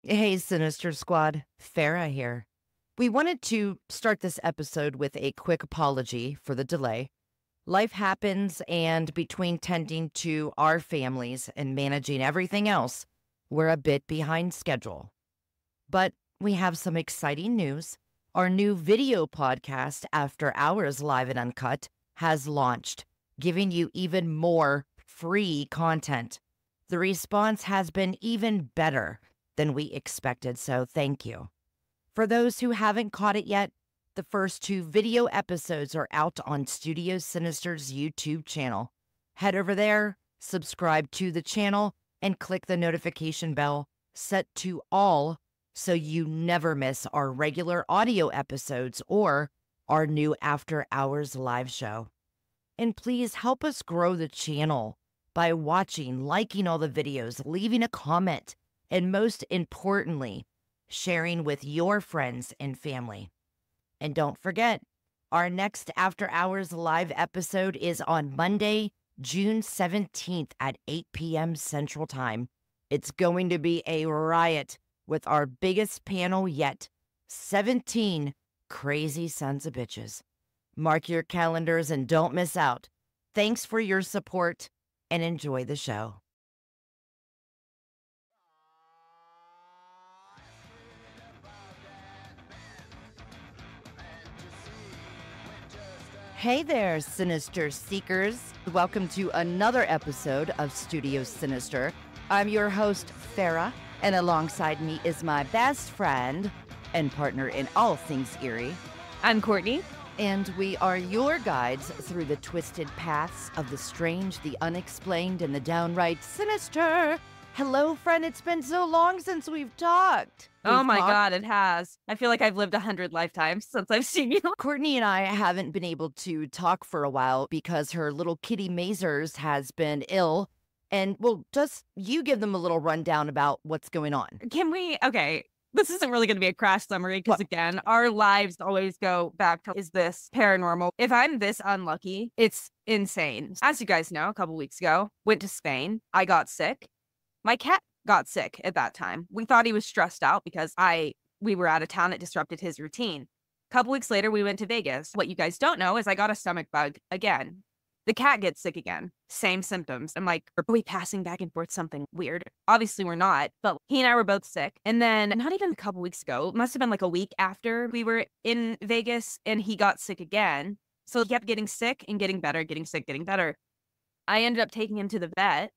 Hey, Sinister Squad. Farrah here. We wanted to start this episode with a quick apology for the delay. Life happens, and between tending to our families and managing everything else, we're a bit behind schedule. But we have some exciting news. Our new video podcast, After Hours Live and Uncut, has launched, giving you even more free content. The response has been even better than we expected, so thank you. For those who haven't caught it yet, the first two video episodes are out on Studio Sinister's YouTube channel. Head over there, subscribe to the channel, and click the notification bell set to all so you never miss our regular audio episodes or our new After Hours live show. And please help us grow the channel by watching, liking all the videos, leaving a comment, and most importantly, sharing with your friends and family. And don't forget, our next After Hours live episode is on Monday, June 17th at 8 p.m. Central Time. It's going to be a riot with our biggest panel yet, 17 crazy sons of bitches. Mark your calendars and don't miss out. Thanks for your support and enjoy the show. Hey there, Sinister Seekers. Welcome to another episode of Studio Sinister. I'm your host, Farrah, and alongside me is my best friend and partner in all things eerie. I'm Courtney. And we are your guides through the twisted paths of the strange, the unexplained, and the downright sinister. Hello, friend. It's been so long since we've talked. Oh my God, it has. I feel like I've lived 100 lifetimes since I've seen you. Courtney and I haven't been able to talk for a while because her little kitty Mazers has been ill. And, well, just you give them a little rundown about what's going on. Can we? Okay, this isn't really going to be a crash summary because, again, our lives always go back to, is this paranormal? If I'm this unlucky, it's insane. As you guys know, a couple weeks ago, went to Spain. I got sick. My cat got sick at that time. We thought he was stressed out because we were out of town. It disrupted his routine. A couple weeks later, we went to Vegas. What you guys don't know is I got a stomach bug again. The cat gets sick again. Same symptoms. I'm like, are we passing back and forth something weird? Obviously, we're not. But he and I were both sick. And then not even a couple weeks ago, it must have been like a week after we were in Vegas and he got sick again. So he kept getting sick and getting better, getting sick, getting better. I ended up taking him to the vet.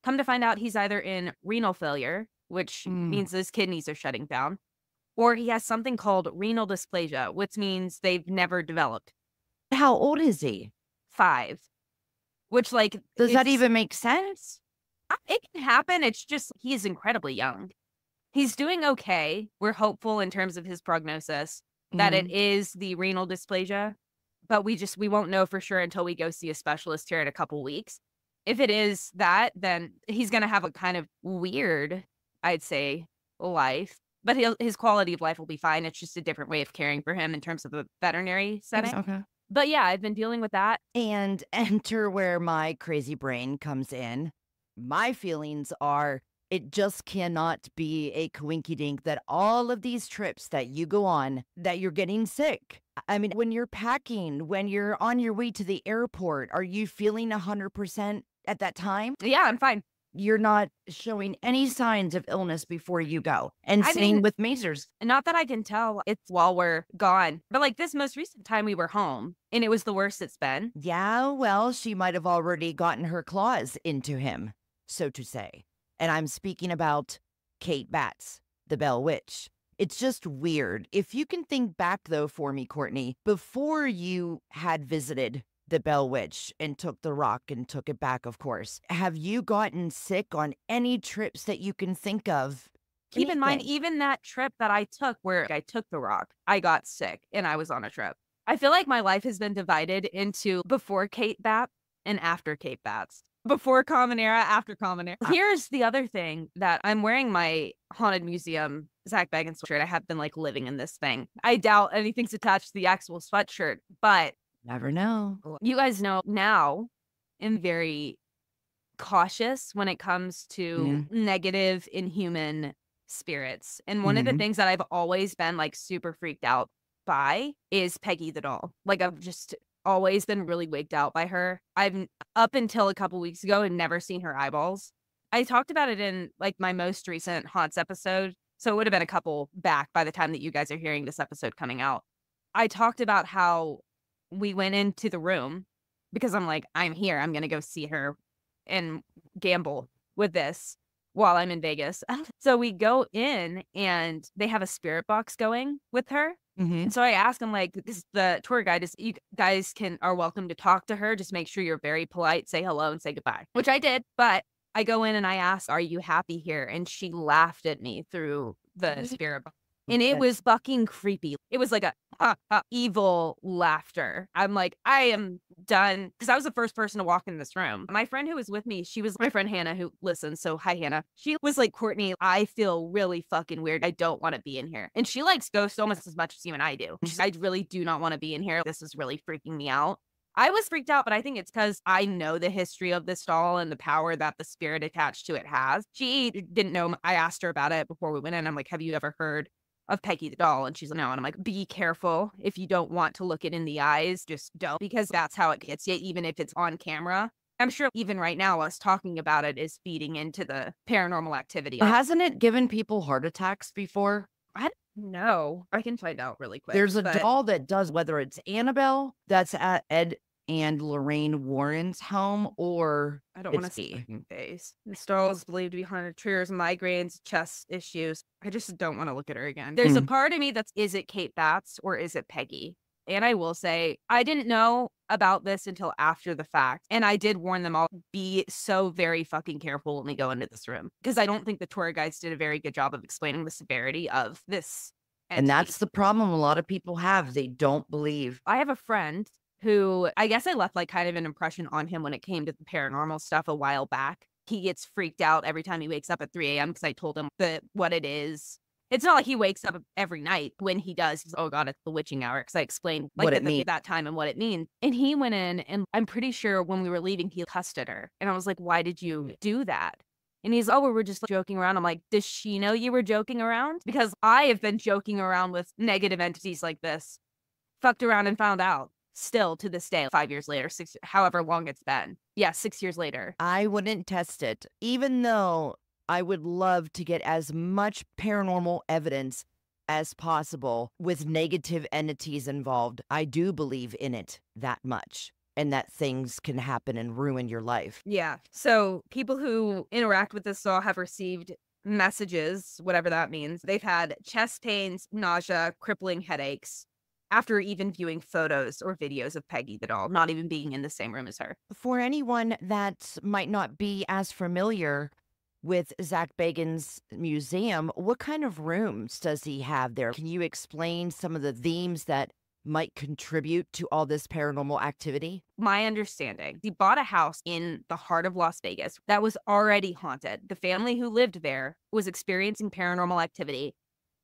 Come to find out he's either in renal failure, which means his kidneys are shutting down, or he has something called renal dysplasia, which means they've never developed. How old is he? 5. Which, like... Does that even make sense? It can happen. It's just, he is incredibly young. He's doing okay. We're hopeful in terms of his prognosis that it is the renal dysplasia, but we won't know for sure until we go see a specialist here in a couple weeks. If it is that, then he's going to have a kind of weird, I'd say, life. But his quality of life will be fine. It's just a different way of caring for him in terms of a veterinary setting. Okay. But yeah, I've been dealing with that. And enter where my crazy brain comes in. My feelings are it just cannot be a coinkydink that all of these trips that you go on, that you're getting sick. I mean, when you're packing, when you're on your way to the airport, are you feeling 100% at that time? Yeah, I'm fine. You're not showing any signs of illness before you go. And same with Mazers. Not that I can tell it's while we're gone. But like this most recent time we were home, and it was the worst it's been. Yeah, well, she might have already gotten her claws into him, so to say. And I'm speaking about Kate Batts, the Bell Witch. It's just weird. If you can think back, though, for me, Courtney, before you had visited the Bell Witch and took the rock and took it back, of course, have you gotten sick on any trips that you can think of? Keep in mind, even that trip that I took where I took the rock, I got sick and I was on a trip. I feel like my life has been divided into before Kate Bat and after Kate Batts. Before Common Era, after Common Era. Here's the other thing that I'm wearing my Haunted Museum Zak Bagans sweatshirt. I have been like living in this thing. I doubt anything's attached to the actual sweatshirt, but never know. You guys know now I'm very cautious when it comes to negative, inhuman spirits. And one of the things that I've always been like super freaked out by is Peggy the doll. Like I've just always been really wigged out by her. I've up until a couple weeks ago and never seen her eyeballs. I talked about it in like my most recent Haunts episode. So it would have been a couple back by the time that you guys are hearing this episode coming out. I talked about how we went into the room because I'm like, I'm here. I'm going to go see her and gamble with this while I'm in Vegas. So we go in and they have a spirit box going with her. And so I asked him, like, this is the tour guide, is you guys are welcome to talk to her. Just make sure you're very polite, say hello and say goodbye, which I did. But I go in and I asked, are you happy here? And she laughed at me through the spirit box. And it was fucking creepy. It was like a evil laughter. I'm like, I am done. Because I was the first person to walk in this room. My friend who was with me, she was my friend Hannah, who listens. So hi, Hannah. She was like, Courtney, I feel really fucking weird. I don't want to be in here. And she likes ghosts almost as much as you and I do. She's, I really do not want to be in here. This is really freaking me out. I was freaked out, but I think it's because I know the history of this doll and the power that the spirit attached to it has. She didn't know. I asked her about it before we went in. I'm like, have you ever heard of Peggy the doll? And she's like, no. And I'm like, be careful. If you don't want to look it in the eyes, just don't, because that's how it gets you, even if it's on camera. I'm sure even right now, us talking about it is feeding into the paranormal activity. Hasn't it given people heart attacks before? I don't know. I can find out really quick. There's a doll that does, whether it's Annabelle, that's at Ed and Lorraine Warren's home, or I don't want to see fucking face. This doll is believed to be haunted, triggers migraines, chest issues. I just don't want to look at her again. There's a part of me that's, is it Kate Batts or is it Peggy? And I will say, I didn't know about this until after the fact. And I did warn them all, be so very fucking careful when we go into this room. Because I don't think the tour guides did a very good job of explaining the severity of this entity. And that's the problem a lot of people have. They don't believe. I have a friend who, I guess I left like kind of an impression on him when it came to the paranormal stuff a while back. He gets freaked out every time he wakes up at 3 a.m. because I told him what it is. It's not like he wakes up every night. When he does, he's, oh God, it's the witching hour. Because I explained like what it means, that time and what it means. And he went in, and I'm pretty sure when we were leaving, he cussed at her. And I was like, why did you do that? And he's, oh, we were just joking around. I'm like, does she know you were joking around? Because I have been joking around with negative entities like this. Fucked around and found out. Still to this day, 5 years later, however long it's been. Yeah, 6 years later. I wouldn't test it, even though I would love to get as much paranormal evidence as possible with negative entities involved. I do believe in it that much, and that things can happen and ruin your life. Yeah. So people who interact with this doll have received messages, whatever that means. They've had chest pains, nausea, crippling headaches, after even viewing photos or videos of Peggy the doll, not even being in the same room as her. For anyone that might not be as familiar with Zak Bagans Museum, what kind of rooms does he have there? Can you explain some of the themes that might contribute to all this paranormal activity? My understanding, he bought a house in the heart of Las Vegas that was already haunted. The family who lived there was experiencing paranormal activity.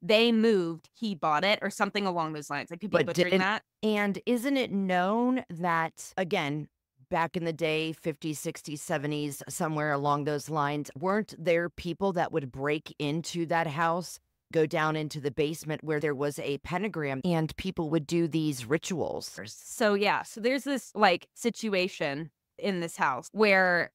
They moved, he bought it, or something along those lines. I could be butchering that. And isn't it known that, again, back in the day, 50s, 60s, 70s, somewhere along those lines, weren't there people that would break into that house, go down into the basement where there was a pentagram, and people would do these rituals? So yeah, so there's this like situation in this house where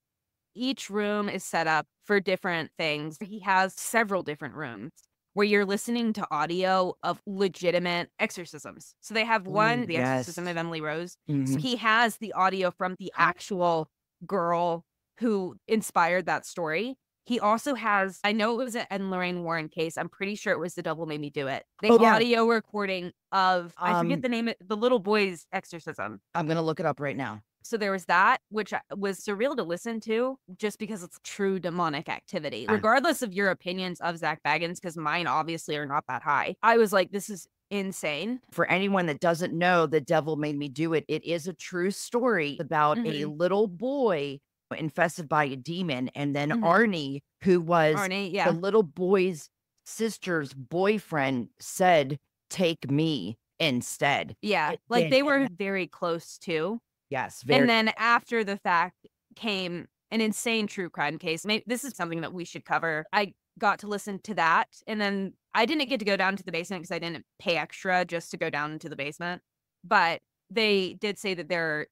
each room is set up for different things. He has several different rooms where you're listening to audio of legitimate exorcisms. So they have one, the exorcism of Emily Rose. So he has the audio from the actual girl who inspired that story. He also has, I know it was an Ed and Lorraine Warren case. I'm pretty sure it was The Devil Made Me Do It. The audio recording of, I forget the name, the little boy's exorcism. I'm going to look it up right now. So there was that, which was surreal to listen to just because it's true demonic activity. Regardless of your opinions of Zak Bagans, because mine obviously are not that high. I was like, this is insane. For anyone that doesn't know, The Devil Made Me Do It, it is a true story about a little boy infested by a demon. And then Arnie, who was the little boy's sister's boyfriend, said, take me instead. Yeah, like they were very close too. Yes. And then after the fact came an insane true crime case. Maybe this is something that we should cover. I got to listen to that. And then I didn't get to go down to the basement because I didn't pay extra just to go down into the basement. But they did say that there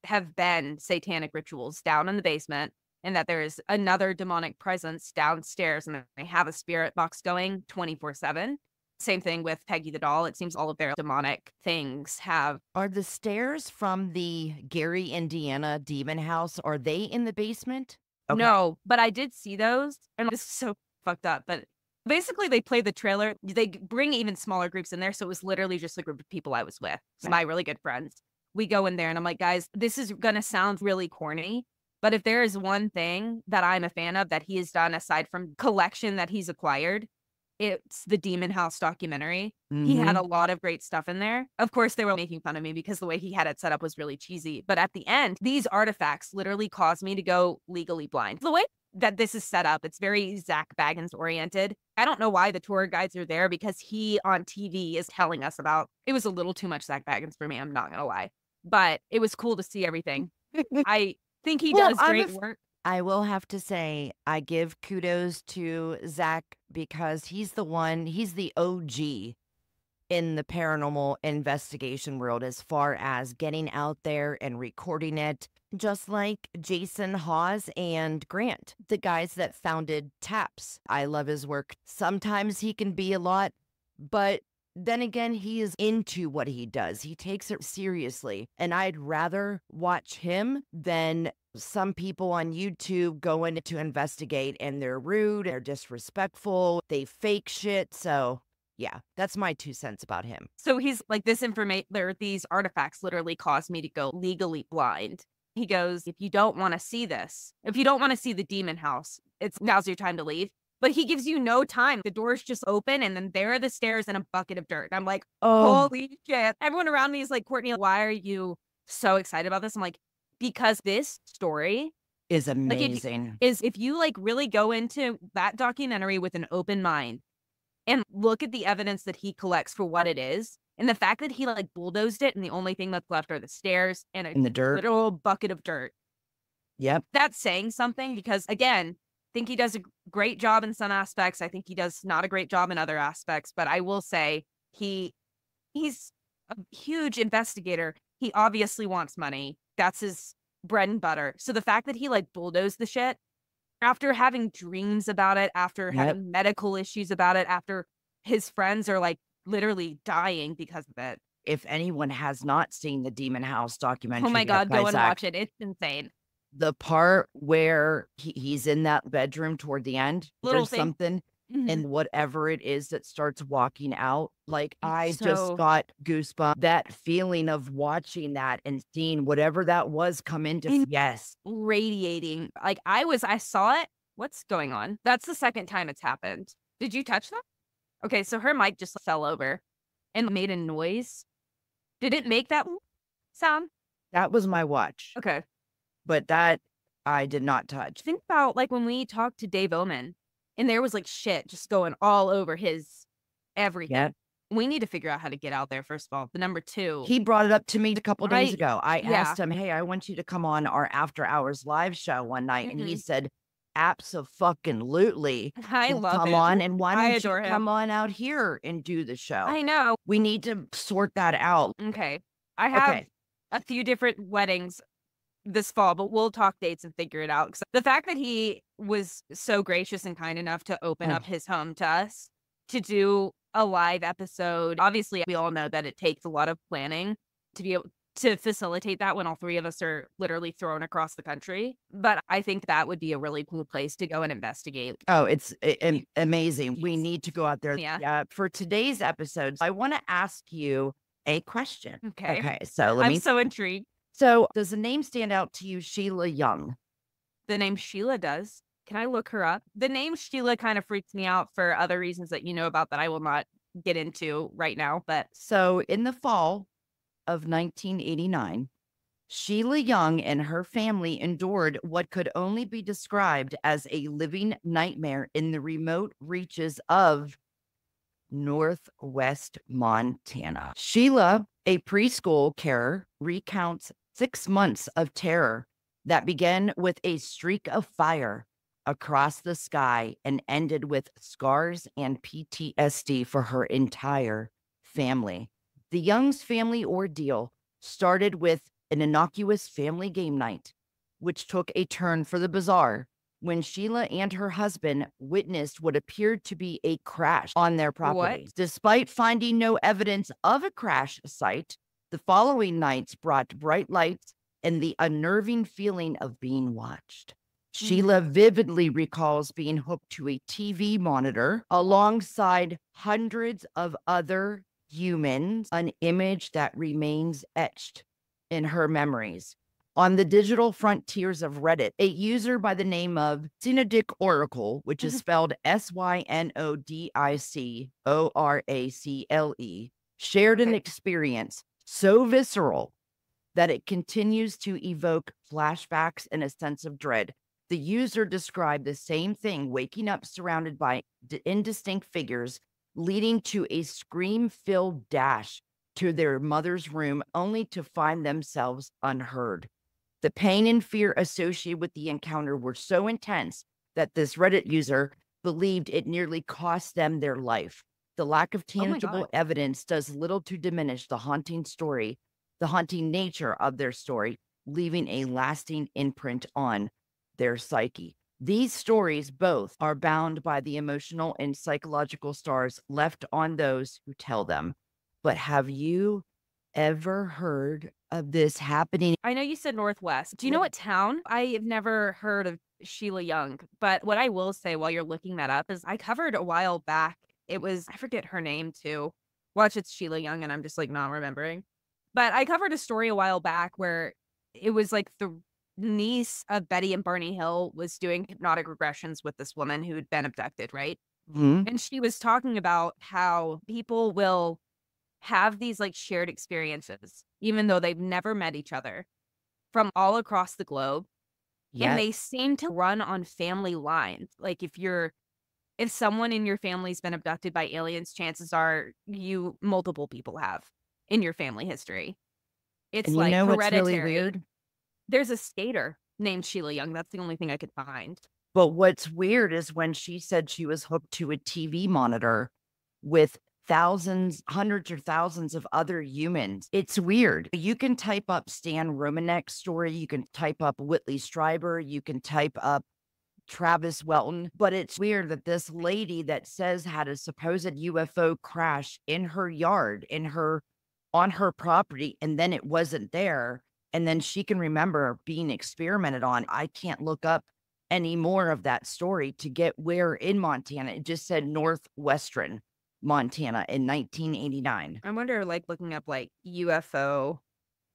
have been satanic rituals down in the basement and that there is another demonic presence downstairs and they have a spirit box going 24/7. Same thing with Peggy the doll. It seems all of their demonic things have. Are the stairs from the Gary, Indiana demon house, are they in the basement? Okay. No, but I did see those. And this is so fucked up. But basically, they play the trailer. They bring even smaller groups in there. So it was literally just a group of people I was with, my really good friends. We go in there and I'm like, guys, this is going to sound really corny. But if there is one thing that I'm a fan of that he has done aside from collection that he's acquired, it's the Demon House documentary. He had a lot of great stuff in there. Of course, they were making fun of me because the way he had it set up was really cheesy. But at the end, these artifacts literally caused me to go legally blind. The way that this is set up, it's very Zak Bagans oriented. I don't know why the tour guides are there because he on TV is telling us about, it was a little too much Zak Bagans for me. I'm not going to lie, but it was cool to see everything. I think he does great work. I will have to say, I give kudos to Zak because he's the OG in the paranormal investigation world as far as getting out there and recording it, just like Jason Hawes and Grant, the guys that founded TAPS. I love his work. Sometimes he can be a lot, but then again, he is into what he does. He takes it seriously. And I'd rather watch him than some people on YouTube go in to investigate and they're rude, they're disrespectful, they fake shit. So yeah, that's my 2 cents about him. So he's like, this information, these artifacts literally caused me to go legally blind. He goes, if you don't want to see this, if you don't want to see the demon house, now's your time to leave. But he gives you no time. The doors just open and then there are the stairs and a bucket of dirt. I'm like, holy shit. Everyone around me is like, Courtney, why are you so excited about this? I'm like, because this story is amazing. If you like really go into that documentary with an open mind and look at the evidence that he collects for what it is, and the fact that he like bulldozed it and the only thing that's left are the stairs and in the dirt, literal bucket of dirt. Yep. That's saying something because again, I think he does a great job in some aspects. I think he does not a great job in other aspects, but I will say he's a huge investigator. He obviously wants money. That's his bread and butter. So the fact that he like bulldozed the shit after having dreams about it, after having medical issues about it, after his friends are like literally dying because of it. If anyone has not seen the Demon House documentary, oh my God, go and watch it. It's insane. The part where he's in that bedroom toward the end, there's something and whatever it is that starts walking out, like I just got goosebumps. That feeling of watching that and seeing whatever that was come into radiating. Like I saw it. What's going on? That's the second time it's happened. Did you touch that? Okay, so her mic just fell over and made a noise. Did it make that sound? That was my watch. Okay. But that I did not touch. Think about like when we talked to Dave Oman and there was like shit just going all over his everything. Yep. We need to figure out how to get out there, first of all. But number 2. He brought it up to me a couple of days ago. I asked him, hey, I want you to come on our After Hours live show one night. And he said, abso-fucking-lutely. I love come him. on. And why don't you him. come on out here and do the show? I know. We need to sort that out. Okay. I have a few different weddings this fall, but we'll talk dates and figure it out. The fact that he was so gracious and kind enough to open up his home to us to do a live episode. Obviously, we all know that it takes a lot of planning to be able to facilitate that when all 3 of us are literally thrown across the country. But I think that would be a really cool place to go and investigate. Oh, it's amazing. We need to go out there. Yeah. For today's episode, I want to ask you a question. Okay. So I'm so intrigued. So does the name stand out to you, Sheila Young? The name Sheila does. Can I look her up? The name Sheila kind of freaks me out for other reasons that you know about that I will not get into right now. But so in the fall of 1989, Sheila Young and her family endured what could only be described as a living nightmare in the remote reaches of Northwest Montana. Sheila, a preschool carer, recounts 6 months of terror that began with a streak of fire, across the sky and ended with scars and PTSD for her entire family. The Young's family ordeal started with an innocuous family game night, which took a turn for the bizarre when Sheila and her husband witnessed what appeared to be a crash on their property. What? Despite finding no evidence of a crash site, the following nights brought bright lights and the unnerving feeling of being watched. Sheila vividly recalls being hooked to a TV monitor alongside hundreds of other humans, an image that remains etched in her memories. On the digital frontiers of Reddit, a user by the name of Synodic Oracle, which is spelled SYNODICORACLE, shared an experience so visceral that it continues to evoke flashbacks and a sense of dread. The user described the same thing, waking up surrounded by indistinct figures, leading to a scream-filled dash to their mother's room, only to find themselves unheard. The pain and fear associated with the encounter were so intense that this Reddit user believed it nearly cost them their life. The lack of tangible evidence does little to diminish the haunting nature of their story, leaving a lasting imprint on their psyche. These stories both are bound by the emotional and psychological scars left on those who tell them. But have you ever heard of this happening? I know you said Northwest. Do you know what town? I have never heard of Sheila Young, but what I will say while you're looking that up is I covered a while back. It was, I forget her name too. Watch, it's Sheila Young, and I'm just like not remembering. But I covered a story a while back where it was like the niece of Betty and Barney Hill was doing hypnotic regressions with this woman who had been abducted, right? And she was talking about how people will have these like shared experiences, even though they've never met each other, from all across the globe. Yeah. And they seem to run on family lines. Like if someone in your family's been abducted by aliens, chances are multiple people have in your family history. It's And like what's hereditary. really weird? There's a skater named Sheila Young. That's the only thing I could find. But what's weird is when she said she was hooked to a TV monitor with hundreds or thousands of other humans. It's weird. You can type up Stan Romanek's story. You can type up Whitley Strieber. You can type up Travis Welton. But it's weird that this lady that says had a supposed UFO crash in her yard, on her property, and then it wasn't there. And then she can remember being experimented on. I can't look up any more of that story to get where in Montana. It just said northwestern Montana in 1989. I wonder, like, looking up like UFO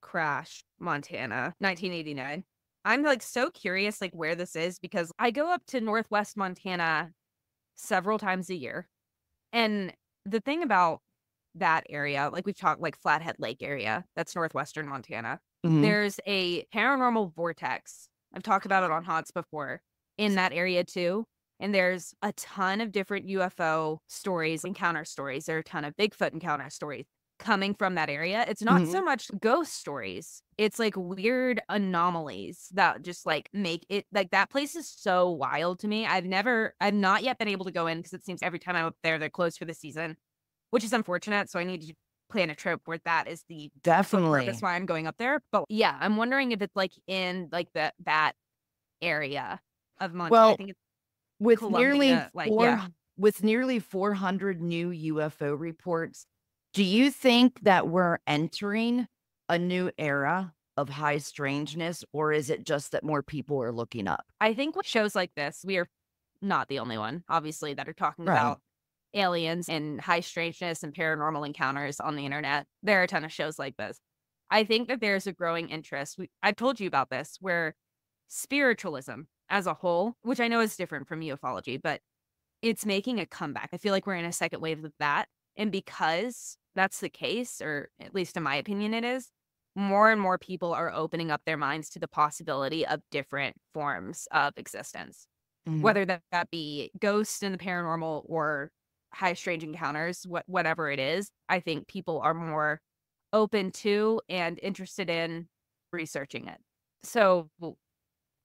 crash Montana 1989. I'm like so curious like where this is because I go up to Northwest Montana several times a year. And the thing about that area, like we've talked like Flathead Lake area, that's northwestern Montana. There's a paranormal vortex. I've talked about it on Hots before in that area too. And there's a ton of different UFO stories, encounter stories. There are a ton of Bigfoot encounter stories coming from that area. It's not so much ghost stories. It's like weird anomalies that just like make it like that place is so wild to me. I've not yet been able to go in because it seems every time I'm up there, they're closed for the season, which is unfortunate. So I need to plan a trip where that is the definitely. That's why I'm going up there. But yeah, I'm wondering if it's like in like that area of Montana. Well, I think it's with Columbia, with nearly 400 new UFO reports, do you think that we're entering a new era of high strangeness, or is it just that more people are looking up? I think with shows like this, we are not the only one, obviously, that are talking about aliens and high strangeness and paranormal encounters on the internet. There are a ton of shows like this. I think that there's a growing interest. I've told you about this, where spiritualism as a whole, which I know is different from ufology, but it's making a comeback. I feel like we're in a second wave of that. And because that's the case, or at least in my opinion it is, more and more people are opening up their minds to the possibility of different forms of existence, whether that be ghosts in the paranormal or high strange encounters, whatever it is. I think people are more open to and interested in researching it. So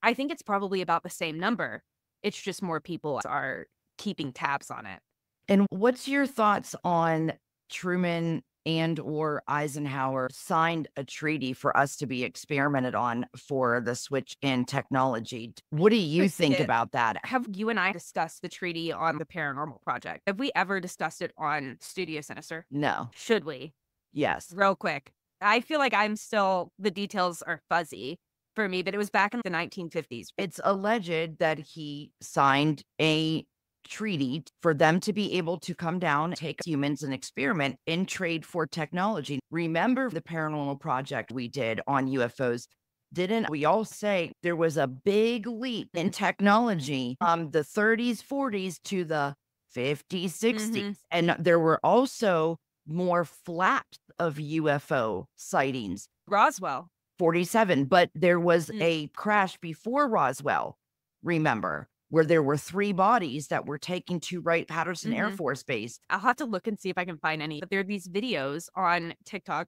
I think it's probably about the same number. It's just more people are keeping tabs on it. And what's your thoughts on Truman and or Eisenhower signed a treaty for us to be experimented on for the switch in technology? What do you think about that? Have you and I discussed the treaty on the Paranormal Project? Have we ever discussed it on Studio Sinister? No. Should we? Yes. Real quick. I feel like the details are fuzzy for me, but it was back in the 1950s. It's alleged that he signed a treaty for them to be able to come down, take humans and experiment in trade for technology. Remember the Paranormal Project we did on UFOs? Didn't we all say there was a big leap in technology from the 30s, 40s to the 50s, 60s? And there were also more flaps of UFO sightings. Roswell. 47, but there was a crash before Roswell, remember, where there were 3 bodies that were taken to Wright-Patterson Air Force Base. I'll have to look and see if I can find any. But there are these videos on TikTok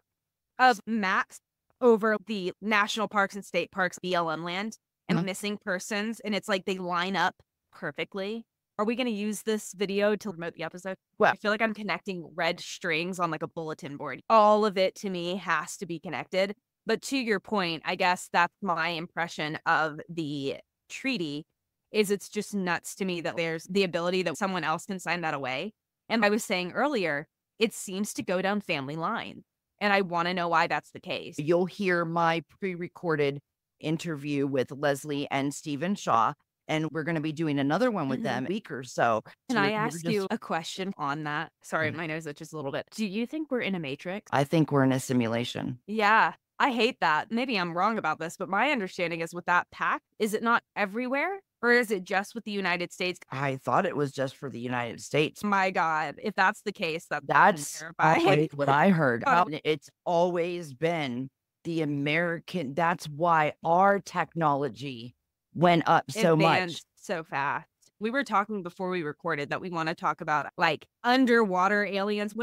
of maps over the national parks and state parks, BLM land, and missing persons. And it's like they line up perfectly. Are we going to use this video to promote the episode? Well, I feel like I'm connecting red strings on like a bulletin board. All of it to me has to be connected. But to your point, I guess that's my impression of the treaty is it's just nuts to me that there's the ability that someone else can sign that away. And I was saying earlier, it seems to go down family lines. And I want to know why that's the case. You'll hear my pre-recorded interview with Leslie and Stephen Shaw, and we're going to be doing another one with them in a week or so. Can I ask you a question on that? Sorry, my nose itches a little bit. Do you think we're in a matrix? I think we're in a simulation. Yeah, I hate that. Maybe I'm wrong about this, but my understanding is with that pact, is it not everywhere? Or is it just with the United States? I thought it was just for the United States. My God, if that's the case, that's terrifying. What I heard. It's always been the American. That's why our technology went up so much. So fast. We were talking before we recorded that we want to talk about like underwater aliens.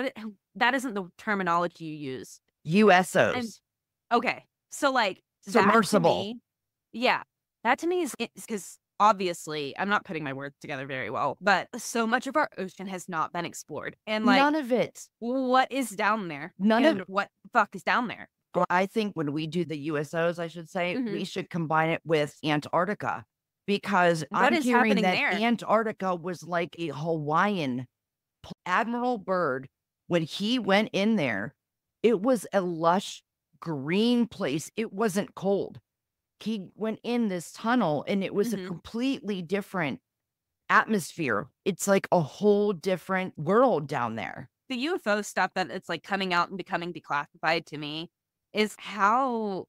That isn't the terminology you use. USOs. Okay. So like submersible. That to me is because obviously I'm not putting my words together very well, but so much of our ocean has not been explored. And like none of it. What is down there? What the fuck is down there? I think when we do the USOs, I should say, we should combine it with Antarctica, because I'm hearing that Antarctica was like a Hawaiian. Admiral Byrd, when he went in there, it was a lush green place. It wasn't cold. He went in this tunnel and it was a completely different atmosphere. It's like a whole different world down there. The UFO stuff that it's like coming out and becoming declassified to me is how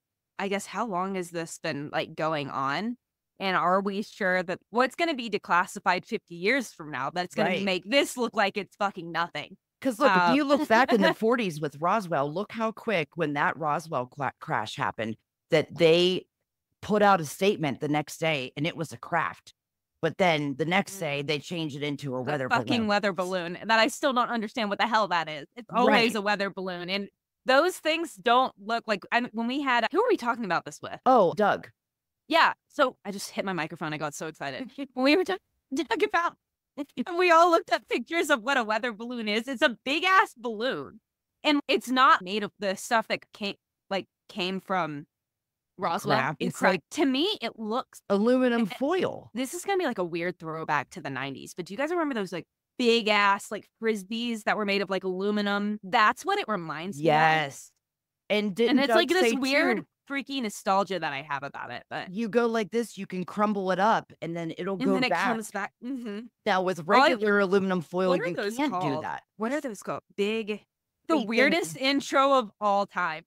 long has this been like going on? And are we sure that what's going to be declassified 50 years from now that's going to make this look like it's fucking nothing? Because look, if you look back in the 40s with Roswell, look how quick when that Roswell crash happened that they put out a statement the next day and it was a craft. But then the next day they changed it into a weather balloon. Weather balloon that I still don't understand what the hell that is. It's always a weather balloon. And those things don't look like, when we had, who were we talking about this with? Oh, Doug. Yeah. So I just hit my microphone. I got so excited. When we were talking about, and we all looked at pictures of what a weather balloon is. It's a big ass balloon. And it's not made of the stuff that came from Roswell. It's like, to me, it looks aluminum foil. This is going to be like a weird throwback to the 90s. But do you guys remember those like big ass like frisbees that were made of like aluminum? That's what it reminds me of. Yes. And it's like this weird freaky nostalgia that I have about it. But you go like this, you can crumble it up and then it'll go back. It comes back. Now with regular aluminum foil, you can't do that. What are those called? The weirdest intro of all time.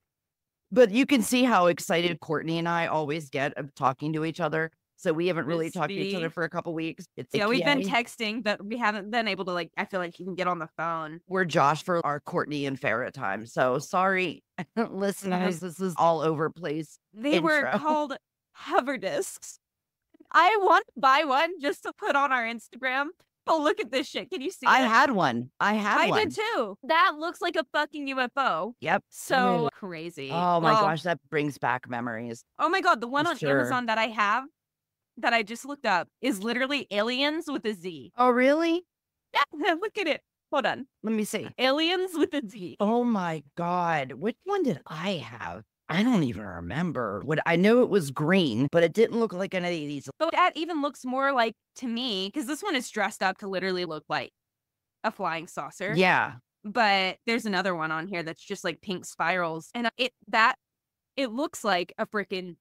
But you can see how excited Courtney and I always get of talking to each other. So we haven't really talked to each other for a couple weeks. We've been texting, but we haven't been able to I feel like you can get on the phone. We're Josh for our Courtney and Farrah time. So sorry, listeners, this is all over place. They were called hover discs. I want to buy one just to put on our Instagram. Oh, look at this shit. Can you see I had one. I did too. That looks like a fucking UFO. Yep. So crazy. Oh my gosh, that brings back memories. Oh my God. The one on Amazon that I have, that I just looked up is literally aliens with a Z. Oh, really? Yeah, look at it. Hold on. Let me see. Aliens with a Z. Oh my God. Which one did I have? I don't even remember. What I know it was green, but it didn't look like any of these. But that even looks more like, to me, because this one is dressed up to literally look like a flying saucer. Yeah. But there's another one on here that's just like pink spirals. And it looks like a freaking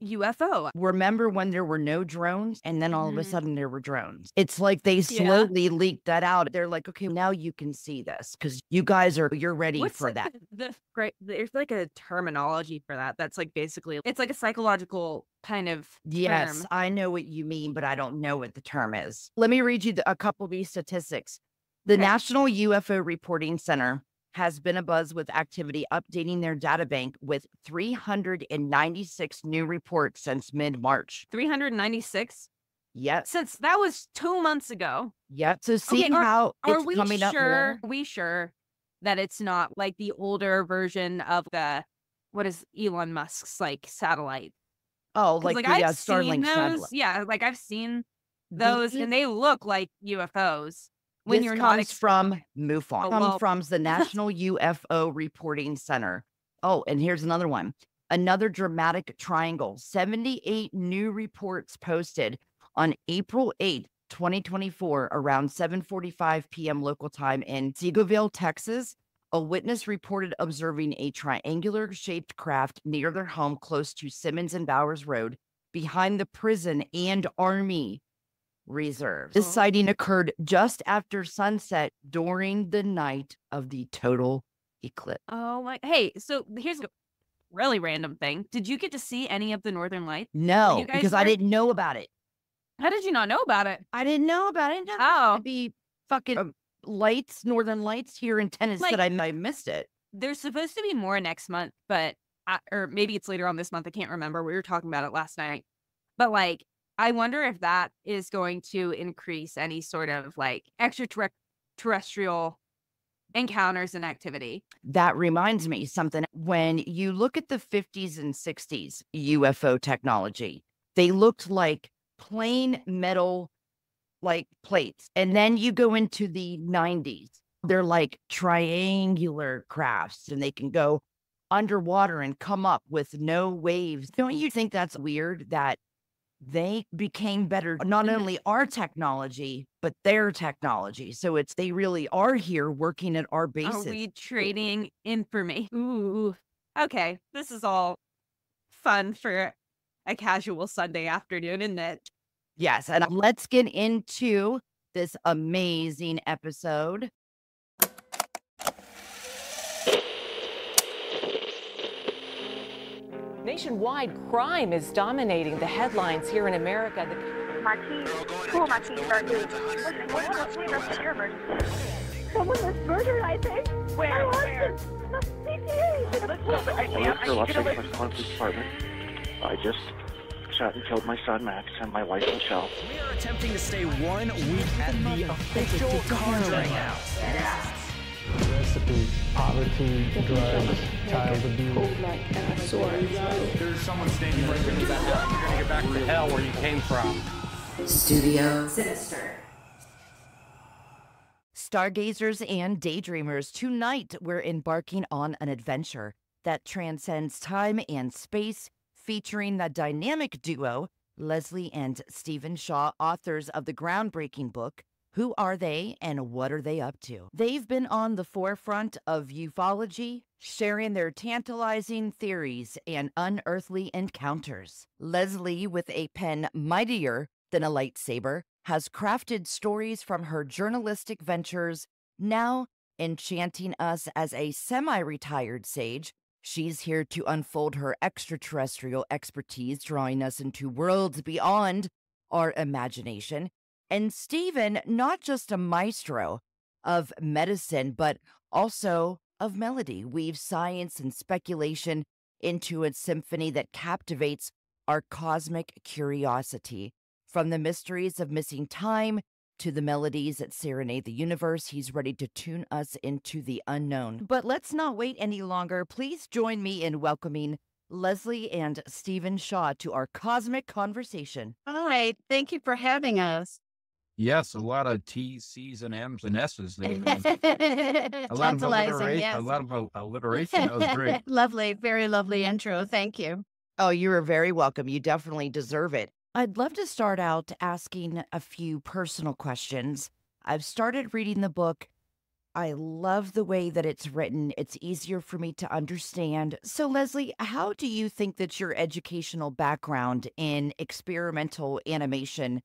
UFO. Remember when there were no drones and then all of a sudden there were drones? It's like they slowly leaked that out. They're like, okay, now you can see this because you guys you're ready for that. There's like a terminology for that. That's like basically, it's like a psychological kind of Yes, term. I know what you mean, but I don't know what the term is. Let me read you a couple of these statistics. The National UFO Reporting Center has been abuzz with activity, updating their data bank with 396 new reports since mid-March. 396? Yep. Since that was 2 months ago. Yep. So see how it's coming up more? Are we sure that it's not like the older version of what is Elon Musk's like satellite? Oh, like the Starlink satellite. Yeah, like I've seen those and they look like UFOs. When this comes from MUFON. Comes from the National UFO Reporting Center. Oh, and here's another one. Another dramatic triangle. 78 new reports posted on April 8th, 2024, around 7:45 p.m. local time in Seagoville, Texas. A witness reported observing a triangular-shaped craft near their home close to Simmons and Bowers Road behind the prison and Army Reserve. This sighting occurred just after sunset during the night of the total eclipse. Oh my! Hey, so here's a really random thing. Did you get to see any of the Northern Lights? No, because I didn't know about it. How did you not know about it? I didn't know about it. Oh, it'd be fucking Northern Lights here in Tennessee. Like, that I missed it. There's supposed to be more next month, but or maybe it's later on this month. I can't remember. We were talking about it last night, but like, I wonder if that is going to increase any sort of like extraterrestrial encounters and activity. That reminds me something. When you look at the 50s and 60s UFO technology, they looked like plain metal, like plates. And then you go into the 90s, they're like triangular crafts and they can go underwater and come up with no waves. Don't you think that's weird that they became better, not only our technology, but their technology? So they really are here working at our bases. Are we trading information? Ooh, okay. This is all fun for a casual Sunday afternoon, isn't it? Yes. And let's get into this amazing episode. Nationwide, crime is dominating the headlines here in America. My keys, pull my keys are due. Someone was murdered, I think. Where? I work for Los Angeles Police Department. I just shot and killed my son Max and my wife Michelle. We are attempting to stay 1 week at the official Conjuring House. Recipe, poverty, drugs, child abuse. There's someone standing right there. You're gonna get back to hell where you came from. Studio Sinister. Stargazers and daydreamers, tonight we're embarking on an adventure that transcends time and space, featuring the dynamic duo Leslie and Stephen Shaw, authors of the groundbreaking book Who Are They and What Are They Up To? They've been on the forefront of ufology, sharing their tantalizing theories and unearthly encounters. Leslie, with a pen mightier than a lightsaber, has crafted stories from her journalistic ventures, now enchanting us as a semi-retired sage. She's here to unfold her extraterrestrial expertise, drawing us into worlds beyond our imagination. And Stephen, not just a maestro of medicine, but also of melody, weaves science and speculation into a symphony that captivates our cosmic curiosity. From the mysteries of missing time to the melodies that serenade the universe, he's ready to tune us into the unknown. But let's not wait any longer. Please join me in welcoming Leslie and Stephen Shaw to our cosmic conversation. Hi, thank you for having us. Yes, a lot of T's, C's, and M's and S's there. A lot of Tantalizing, yes. alliteration. That was great. Lovely, very lovely intro. Thank you. Oh, you are very welcome. You definitely deserve it. I'd love to start out asking a few personal questions. I've started reading the book. I love the way that it's written. It's easier for me to understand. So, Leslie, how do you think that your educational background in experimental animation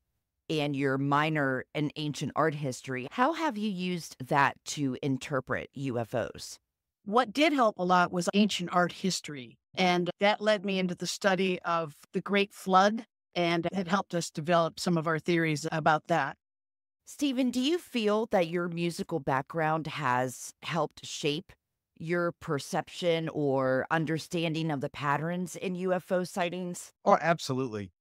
and your minor in ancient art history, how have you used that to interpret UFOs? What did help a lot was ancient art history, and that led me into the study of the Great Flood, and it helped us develop some of our theories about that. Stephen, do you feel that your musical background has helped shape your perception or understanding of the patterns in UFO sightings? Oh, absolutely.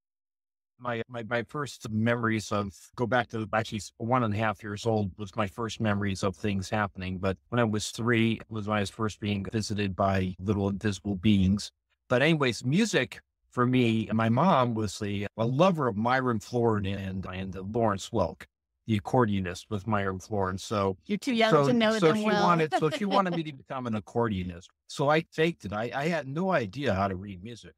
My first memories of go back to actually 1.5 years old was my first memories of things happening. But when I was 3 was when I was first being visited by little invisible beings. But anyways, music for me, my mom was a lover of Myron Florin and Lawrence Welk, the accordionist with Myron Florin. So You're too young to know them well. She wanted me to become an accordionist. So I faked it. I had no idea how to read music.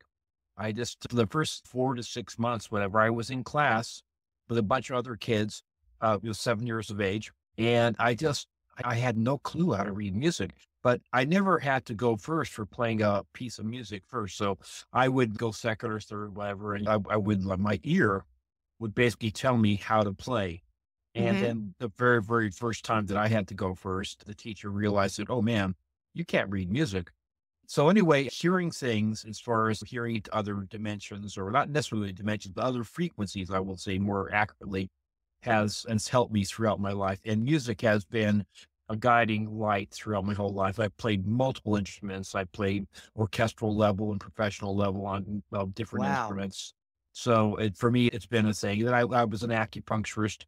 I just, for the first 4 to 6 months, whenever I was in class with a bunch of other kids, 7 years of age, and I had no clue how to read music, but I never had to go first for playing a piece of music first. So I would go second or third, whatever, and my ear would basically tell me how to play. And then the very, very first time that I had to go first, the teacher realized that, oh man, you can't read music. So anyway, hearing things as far as hearing other dimensions, or not necessarily dimensions, but other frequencies, I will say more accurately, has helped me throughout my life. And music has been a guiding light throughout my whole life. I played multiple instruments. I played orchestral level and professional level on different instruments. So for me, it's been a thing. Then I was an acupuncturist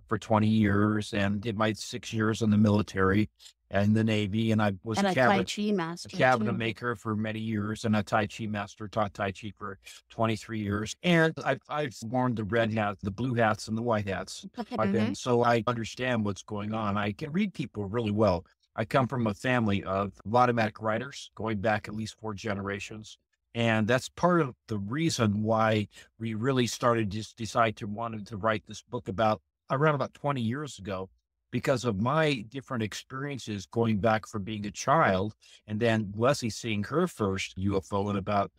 for 20 years and did my 6 years in the military and the Navy. And I was a Tai Chi master, cabinet maker for many years, and a Tai Chi master, taught Tai Chi for 23 years. And I've worn the red hats, the blue hats, and the white hats. So I understand what's going on. I can read people really well. I come from a family of automatic writers going back at least 4 generations. And that's part of the reason why we really started to decide to wanted to write this book around about 20 years ago, because of my different experiences going back from being a child, and then Leslie seeing her first UFO in about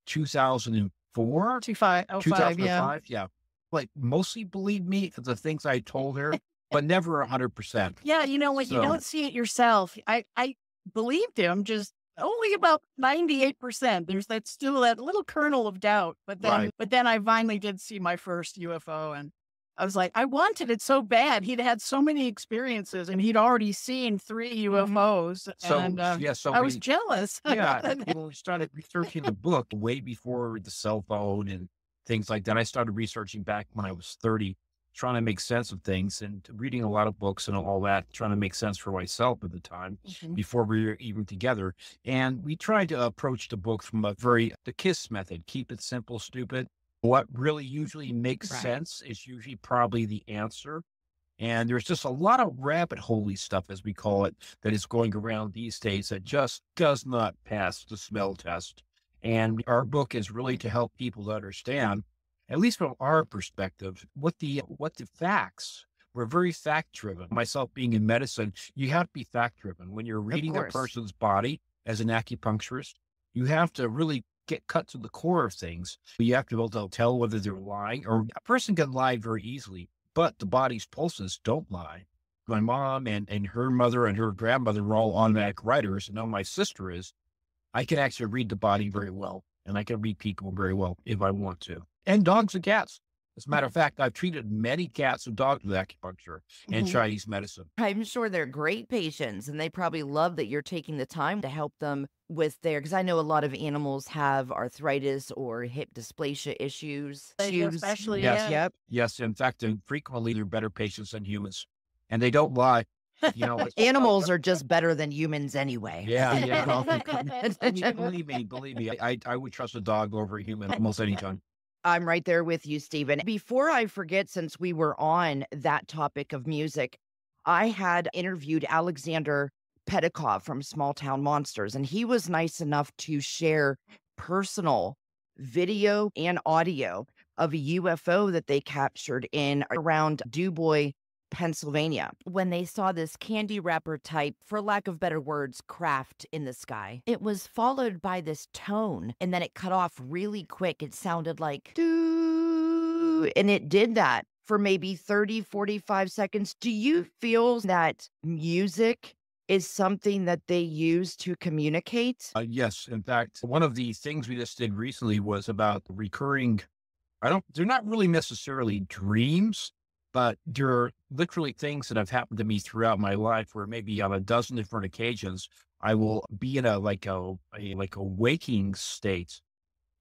2004? 2005, yeah. Like, mostly believed me for the things I told her, but never 100%. Yeah, you know what? You don't see it yourself. I believed him, just only about 98%. There's still that little kernel of doubt. But then I finally did see my first UFO, and I was like, I wanted it so bad. He'd had so many experiences, and he'd already seen 3 UFOs. So I was jealous. Yeah. When we started researching the book way before the cell phone and things like that, I started researching back when I was 30, trying to make sense of things and reading a lot of books and all that, trying to make sense for myself at the time before we were even together. And we tried to approach the book from the KISS method, keep it simple, stupid. What really usually makes sense is usually probably the answer. And there's just a lot of rabbit hole-y stuff, as we call it, that is going around these days that just does not pass the smell test. And our book is really to help people to understand, at least from our perspective, what the facts. We're very fact-driven. Myself being in medicine, you have to be fact-driven. When you're reading a person's body as an acupuncturist, you have to really get cut to the core of things. You have to be able to tell whether they're lying, or a person can lie very easily, but the body's pulses don't lie. My mom and her mother and her grandmother were all automatic writers, and now my sister is. I can actually read the body very well, and I can read people very well if I want to. And dogs and cats. As a matter of fact, I've treated many cats and dogs with acupuncture and Chinese medicine. I'm sure they're great patients, and they probably love that you're taking the time to help them with because I know a lot of animals have arthritis or hip dysplasia issues. Especially, Yes, in fact, frequently they're better patients than humans, and they don't lie. You know, Animals are just better than humans anyway. yeah. Believe me, I would trust a dog over a human almost any time. I'm right there with you, Stephen. Before I forget, since we were on that topic of music, I had interviewed Alexander Pedikov from Small Town Monsters, and he was nice enough to share personal video and audio of a UFO that they captured in around DuBois, Pennsylvania, when they saw this candy wrapper type, for lack of better words, craft in the sky. It was followed by this tone, and then it cut off really quick. It sounded like doo, and it did that for maybe 30, 45 seconds. Do you feel that music is something that they use to communicate? Yes. In fact, one of the things we just did recently was about recurring, they're not really necessarily dreams, but they're literally things that have happened to me throughout my life where maybe on a dozen different occasions, I will be in a waking state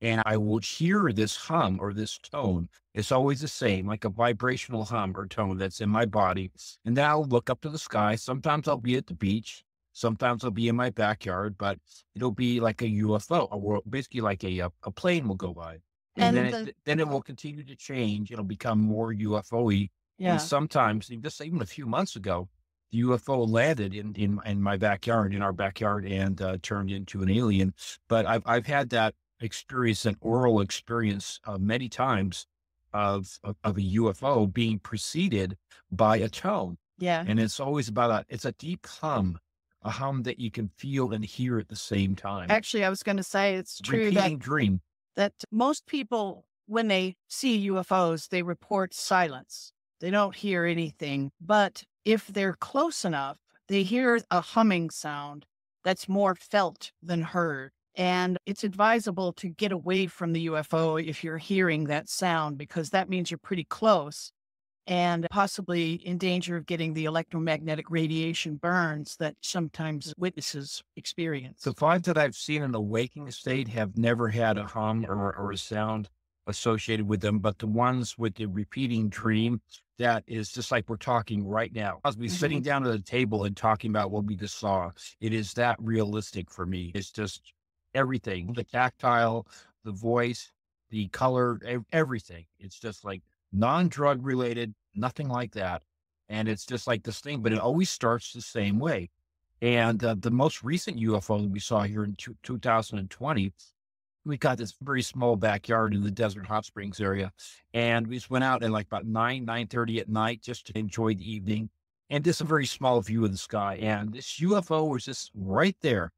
and I will hear this hum or this tone. It's always the same, like a vibrational hum or tone that's in my body. And then I'll look up to the sky. Sometimes I'll be at the beach. Sometimes I'll be in my backyard, but it'll be like a UFO, or basically like a plane will go by. And then it will continue to change. It'll become more UFO-y. Yeah. And sometimes, just even a few months ago, the UFO landed in my backyard, in our backyard, and turned into an alien. But I've had that experience, an oral experience many times of a UFO being preceded by a tone. Yeah. And it's always it's a deep hum, a hum that you can feel and hear at the same time. Actually, I was going to say it's true Repeating dream. that most people, when they see UFOs, they report silence. They don't hear anything. But if they're close enough, they hear a humming sound that's more felt than heard. And it's advisable to get away from the UFO if you're hearing that sound, because that means you're pretty close and possibly in danger of getting the electromagnetic radiation burns that sometimes witnesses experience. The five that I've seen in a waking state have never had a hum or a sound associated with them, but the ones with the repeating dream, that is just like we're talking right now. I'll be sitting down at a table and talking about what we just saw. It is that realistic for me. It's just everything, the tactile, the voice, the color, everything. It's just like non-drug related, nothing like that. And it's just like this thing, but it always starts the same way. And the most recent UFO that we saw here in 2020, we got this very small backyard in the Desert Hot Springs area. And we just went out at like about 9:30 at night just to enjoy the evening. And just a very small view of the sky. And this UFO was just right there.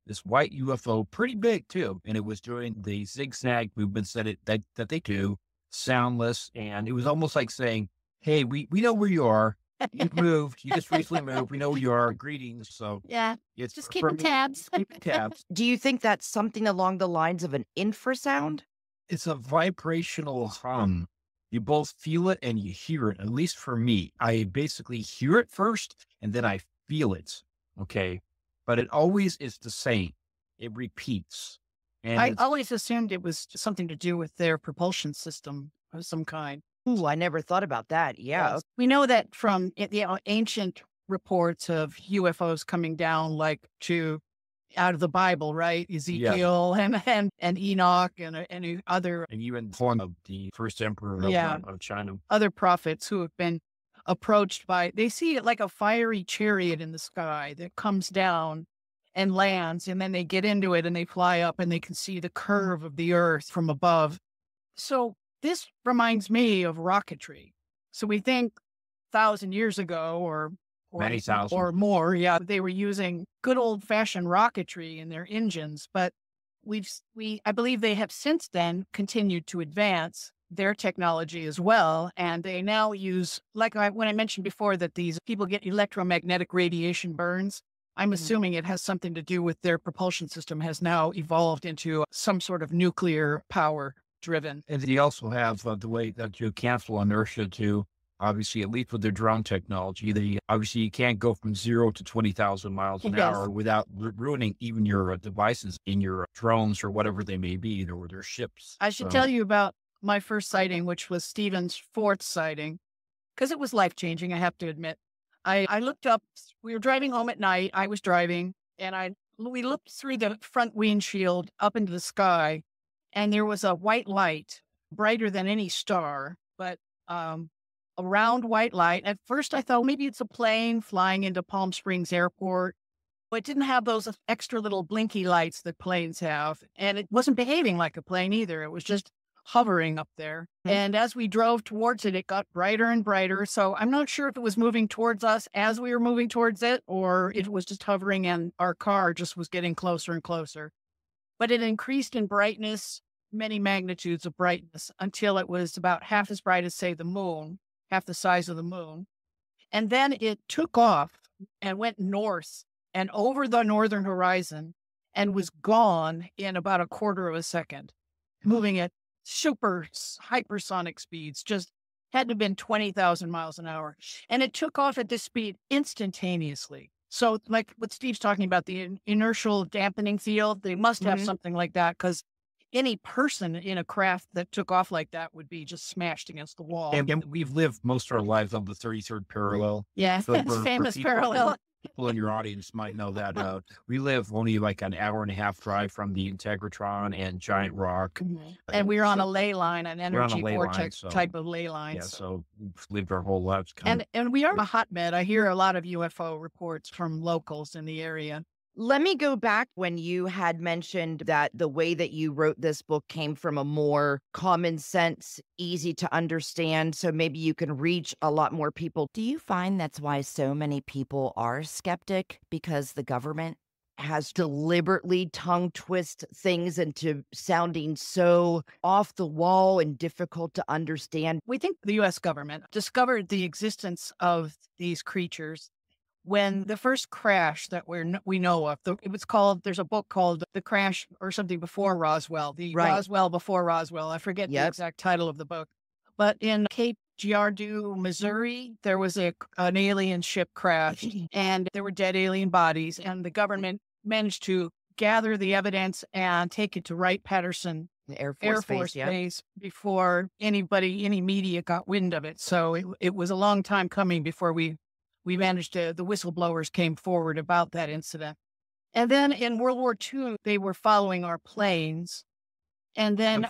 This white UFO, pretty big too. And it was doing the zigzag movements that they do, soundless. And it was almost like saying, hey, we know where you are. You've moved. You just recently moved. We know where you are. Greetings. So yeah, it's just keeping tabs. Keeping tabs. Do you think that's something along the lines of an infrasound? It's a vibrational hum. You both feel it and you hear it. At least for me, I basically hear it first and then I feel it. Okay. But it always is the same. It repeats. And I always assumed it was something to do with their propulsion system of some kind. Ooh, I never thought about that. Yeah. Yes. We know that from ancient reports of UFOs coming down, like out of the Bible, right? Ezekiel and Enoch and any other. And even one of the first emperor of China. Other prophets who have been approached by, they see it like a fiery chariot in the sky that comes down and lands, and then they get into it and they fly up and they can see the curve of the earth from above. So this reminds me of rocketry. So we think 1,000 years ago or many thousand or more, they were using good old fashioned rocketry in their engines, but I believe they have since then continued to advance their technology as well. And they now use, when I mentioned before that these people get electromagnetic radiation burns, I'm assuming it has something to do with their propulsion system has now evolved into some sort of nuclear power driven. And they also have the way that you cancel inertia too. Obviously, at least with their drone technology, you can't go from 0 to 20,000 miles an hour without ruining even your devices in your drones or whatever they may be, or their ships. I should tell you about my first sighting, which was Stephen's fourth sighting, because it was life-changing, I have to admit. I looked up, we were driving home at night. I was driving, and we looked through the front windshield up into the sky, and there was a white light, brighter than any star, but a round white light. At first I thought maybe it's a plane flying into Palm Springs Airport, but it didn't have those extra little blinky lights that planes have. And it wasn't behaving like a plane either. It was just hovering up there. And as we drove towards it, it got brighter and brighter. So I'm not sure if it was moving towards us as we were moving towards it, or it was just hovering and our car just was getting closer and closer. But it increased in brightness, many magnitudes of brightness, until it was about half as bright as, say, the moon, half the size of the moon. And then it took off and went north and over the northern horizon and was gone in about a quarter of a second, moving at super hypersonic speeds, just had to have been 20,000 miles an hour. And it took off at this speed instantaneously. So like what Steve's talking about, the inertial dampening field, they must have something like that, because any person in a craft that took off like that would be just smashed against the wall. And we've lived most of our lives on the 33rd parallel. Yeah, So that's famous parallel. People in your audience might know that. We live only like an hour and a half drive from the Integratron and Giant Rock. And we're on a ley line, an We're on a energy ley line, vortex so- type of ley line. Yeah, so we've lived our whole lives. And we are a hotbed. I hear a lot of UFO reports from locals in the area. Let me go back when you had mentioned that the way that you wrote this book came from a more common sense, easy to understand. So maybe you can reach a lot more people. Do you find that's why so many people are skeptic? Because the government has deliberately tongue twist things into sounding so off the wall and difficult to understand. We think the U.S. government discovered the existence of these creatures when the first crash that we know of, it was called, there's a book called The Crash or something before Roswell, Roswell before Roswell. I forget the exact title of the book. But in Cape Girardeau, Missouri, there was an alien ship crash and there were dead alien bodies, and the government managed to gather the evidence and take it to Wright-Patterson Air Force Base before any media got wind of it. So it was a long time coming before we managed to, the whistleblowers came forward about that incident. And then in World War II, they were following our planes. And then The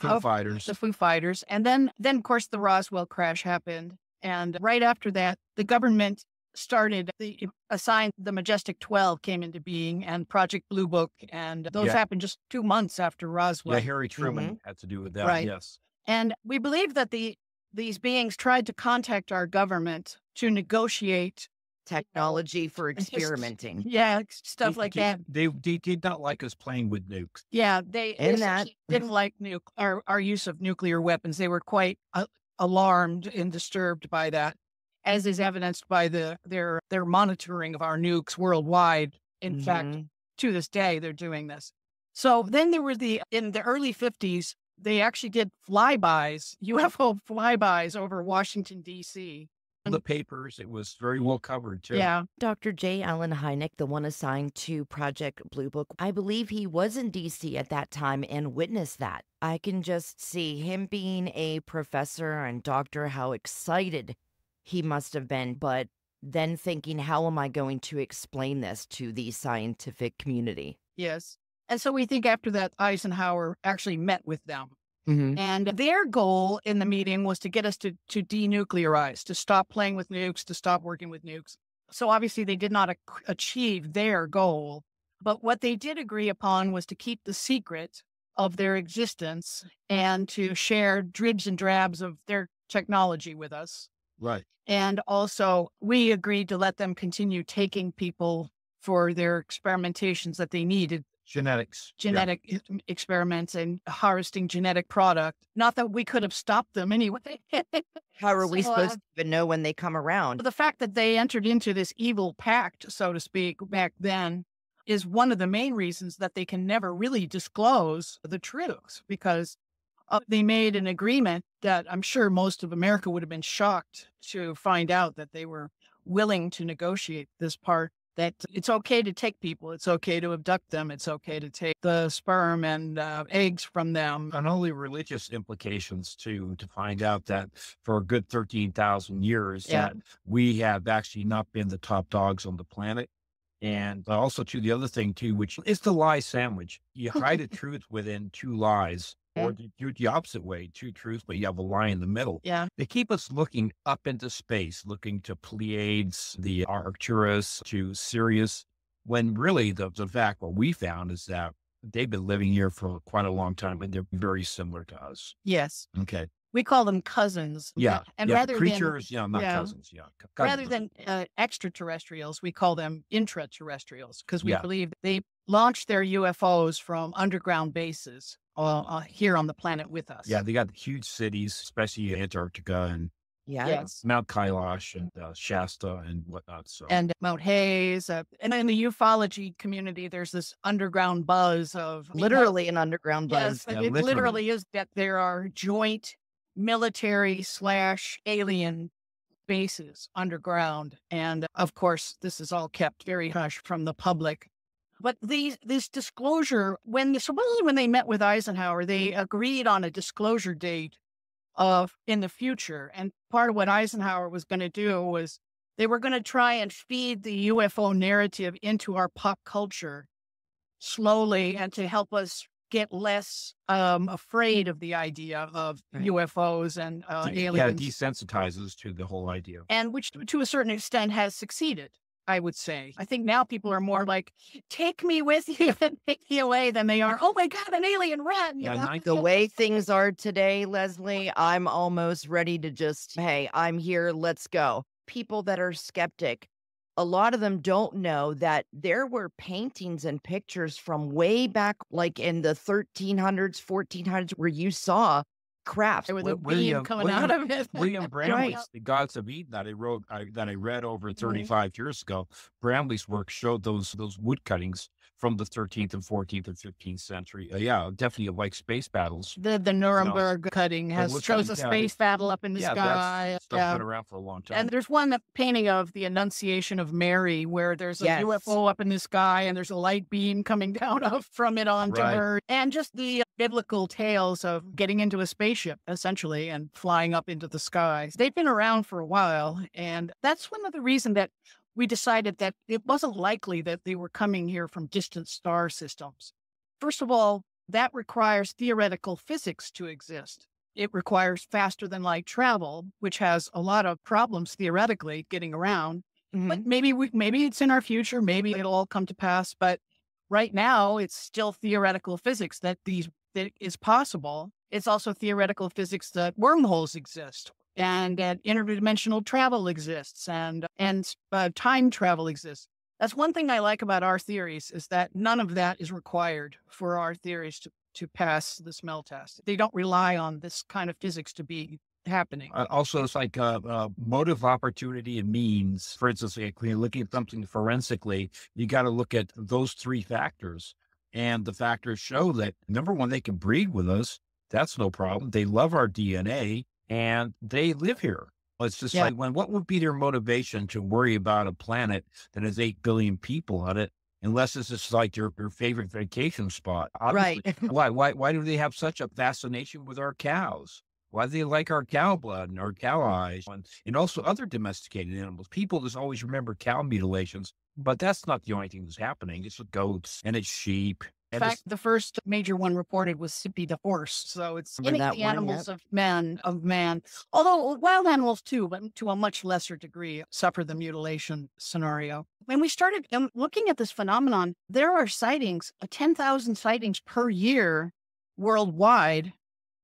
Foo Fighters. And then of course, the Roswell crash happened. And right after that, the government assigned the Majestic 12 came into being, and Project Blue Book. And those happened just 2 months after Roswell. Yeah, Harry Truman had to do with that. Right. Yes. And we believe that these beings tried to contact our government to negotiate Technology for experimenting. Yeah, stuff like that. They did not like us playing with nukes. Yeah, they didn't like our use of nuclear weapons. They were quite alarmed and disturbed by that, as is evidenced by their monitoring of our nukes worldwide. In fact, to this day, they're doing this. So then there were in the early 50s, they actually did flybys, UFO flybys over Washington, D.C. The papers, it was very well covered, too. Yeah. Dr. J. Allen Hynek, the one assigned to Project Blue Book, I believe he was in D.C. at that time and witnessed that. I can just see him being a professor and doctor, how excited he must have been, but then thinking, how am I going to explain this to the scientific community? Yes. And so we think after that, Eisenhower actually met with them. And their goal in the meeting was to get us to denuclearize, to stop playing with nukes, to stop working with nukes. So obviously they did not achieve their goal. But what they did agree upon was to keep the secret of their existence and to share dribs and drabs of their technology with us. Right. And also we agreed to let them continue taking people for their experimentations that they needed. Genetic experiments and harvesting genetic product. Not that we could have stopped them anyway. How are we supposed to even know when they come around? The fact that they entered into this evil pact, so to speak, back then is one of the main reasons that they can never really disclose the truth, because they made an agreement that I'm sure most of America would have been shocked to find out that they were willing to negotiate this part. that it's okay to take people. It's okay to abduct them. It's okay to take the sperm and eggs from them. Not only religious implications too, to find out that for a good 13,000 years that we have actually not been the top dogs on the planet. And also to the other thing too, which is the lie sandwich. You hide a truth within two lies. Or you do it the opposite way, two truths, but you have a lie in the middle. Yeah. They keep us looking up into space, looking to Pleiades, the Arcturus, to Sirius, when really the fact what we found is that they've been living here for quite a long time and they're very similar to us. Yes. Okay. We call them cousins. Yeah. And yeah. rather Creatures, than, not cousins. Yeah. Rather than extraterrestrials, we call them intraterrestrials because we Yeah. believe they launched their UFOs from underground bases here on the planet with us. Yeah, they got huge cities, especially Antarctica and Yes. Mount Kailash and Shasta and whatnot. So And Mount Hayes. And in the ufology community, there's this underground buzz of Literally an underground buzz. Yes, Yeah, it literally. literally is that there are joint military/alien bases underground. And of course, this is all kept very hush from the public. But this disclosure, supposedly when they met with Eisenhower, they agreed on a disclosure date in the future. And part of what Eisenhower was going to do was they were going to try and feed the UFO narrative into our pop culture slowly and to help us get less afraid of the idea of UFOs and aliens. Yeah, it desensitizes to the whole idea. And which to a certain extent has succeeded, I would say. I think now people are more like, take me with you and take me away than they are, oh my God, an alien rat. The way things are today, Leslie, I'm almost ready to just, hey, I'm here, let's go. People that are skeptic, a lot of them don't know that there were paintings and pictures from way back, like in the 1300s, 1400s, where you saw crafts with a beam coming out of it. William Bramley's The Gods of Eden that I read over 35 years ago. Bramley's work showed those wood cuttings from the 13th and 14th and 15th century. Definitely like space battles. The Nuremberg cutting shows a space battle up in the sky. That's stuff been around for a long time. And there's one painting of the Annunciation of Mary where there's a UFO up in the sky and there's a light beam coming down from it onto her. And just the biblical tales of getting into a spaceship, essentially, and flying up into the sky. They've been around for a while. And that's one of the reasons that we decided that it wasn't likely that they were coming here from distant star systems. First of all, that requires theoretical physics to exist. It requires faster than light travel, which has a lot of problems theoretically getting around. Mm-hmm. But maybe it's in our future. Maybe it'll all come to pass. But right now, it's still theoretical physics that is possible. It's also theoretical physics that wormholes exist. And that interdimensional travel exists and time travel exists. That's one thing I like about our theories is that none of that is required for our theories to pass the smell test. They don't rely on this kind of physics to be happening. Also, it's like motive, opportunity, and means. For instance, like when you're looking at something forensically, you got to look at those three factors. And the factors show that, number one, they can breed with us. That's no problem. They love our DNA. And they live here. It's just like, what would be their motivation to worry about a planet that has 8 billion people on it, unless it's just like your favorite vacation spot? Obviously, right. Why do they have such a fascination with our cows? Why do they like our cow blood and our cow eyes and also other domesticated animals? People just always remember cow mutilations, but that's not the only thing that's happening. It's goats and it's sheep. In fact, the first major one reported was Sippy the horse. So it's the animals of man. Although wild animals too, but to a much lesser degree, suffer the mutilation scenario. When we started looking at this phenomenon, there are sightings, 10,000 sightings per year worldwide,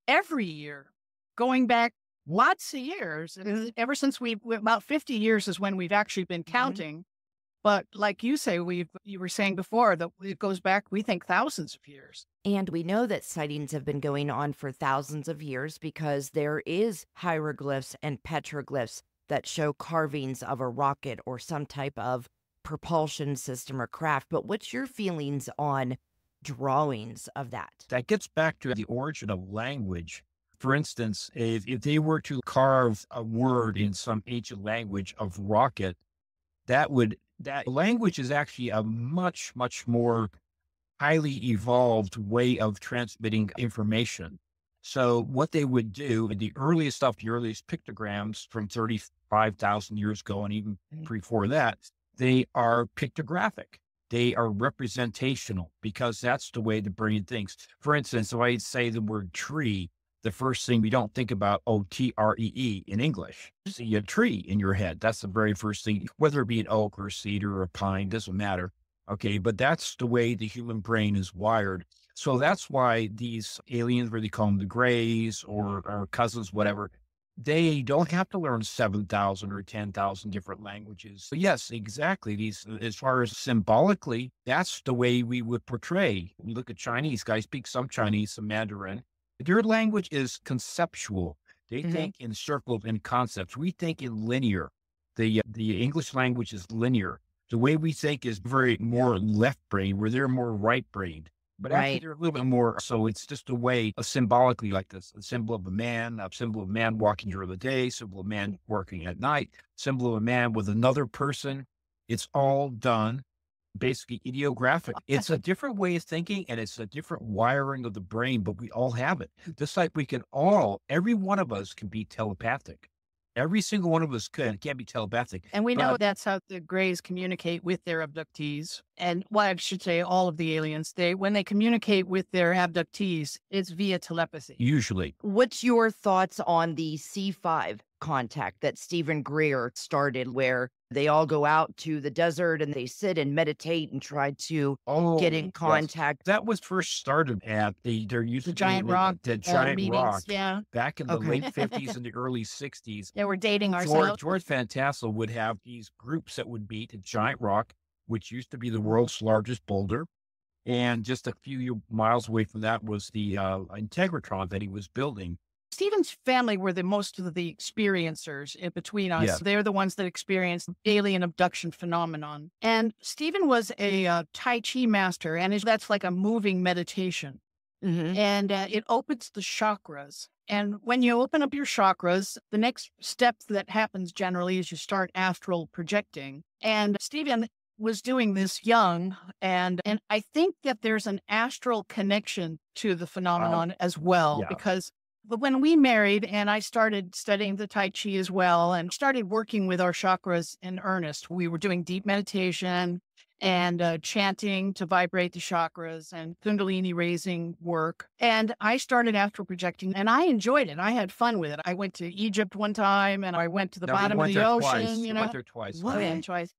every year, going back lots of years. Ever since about 50 years is when we've actually been counting. But like you say, you were saying before that it goes back, we think, thousands of years. And we know that sightings have been going on for thousands of years because there is hieroglyphs and petroglyphs that show carvings of a rocket or some type of propulsion system or craft. But what's your feelings on drawings of that? That gets back to the origin of language. For instance, if they were to carve a word in some ancient language of rocket, that would that language is actually a much, much more highly evolved way of transmitting information. So what they would do in the earliest stuff, the earliest pictograms from 35,000 years ago, and even before that, they are pictographic. They are representational because that's the way the brain thinks. For instance, if I say the word tree, the first thing we don't think about, Tree in English. You see a tree in your head. That's the very first thing, whether it be an oak or a cedar or a pine, doesn't matter. Okay, but that's the way the human brain is wired. So that's why these aliens, where they call them the Greys or cousins, whatever, they don't have to learn 7,000 or 10,000 different languages. So yes, exactly. These, as far as symbolically, that's the way we would portray. You look at Chinese guys, speak some Chinese, some Mandarin. Their language is conceptual. They think in circles and concepts. We think in linear. The English language is linear. The way we think is very more left brain, where they're more right brained. But actually they're a little bit more, so it's just a way of symbolically like this, a symbol of a man walking during the day, symbol of man working at night, symbol of a man with another person. It's all done basically ideographic. It's a different way of thinking and it's a different wiring of the brain, but we all have it. Just like we can all, every one of us can be telepathic. Every single one of us can't be telepathic. And we know that's how the Greys communicate with their abductees. And well, I should say all of the aliens, when they communicate with their abductees, it's via telepathy. Usually. What's your thoughts on the C5 contact that Stephen Greer started, where they all go out to the desert and they sit and meditate and try to get in contact? That was first started at there used to be giant rock, the giant meetings, rock, back in the late 50s and the early 60s. Yeah, we're dating ourselves. George Fantassel would have these groups that would meet at Giant Rock, which used to be the world's largest boulder. And just a few miles away from that was the Integratron that he was building. Stephen's family were the most of the experiencers in between us. Yeah. They're the ones that experienced alien abduction phenomenon. And Stephen was a Tai Chi master, and that's like a moving meditation. And it opens the chakras. And when you open up your chakras, the next step that happens generally is you start astral projecting. And Stephen was doing this young, and I think that there's an astral connection to the phenomenon as well, because but when we married and I started studying the Tai Chi as well and started working with our chakras in earnest, we were doing deep meditation and chanting to vibrate the chakras and Kundalini raising work. And I started astral projecting and I enjoyed it. I had fun with it. I went to Egypt one time and I went to the bottom of the ocean. You know, went there twice. Twice.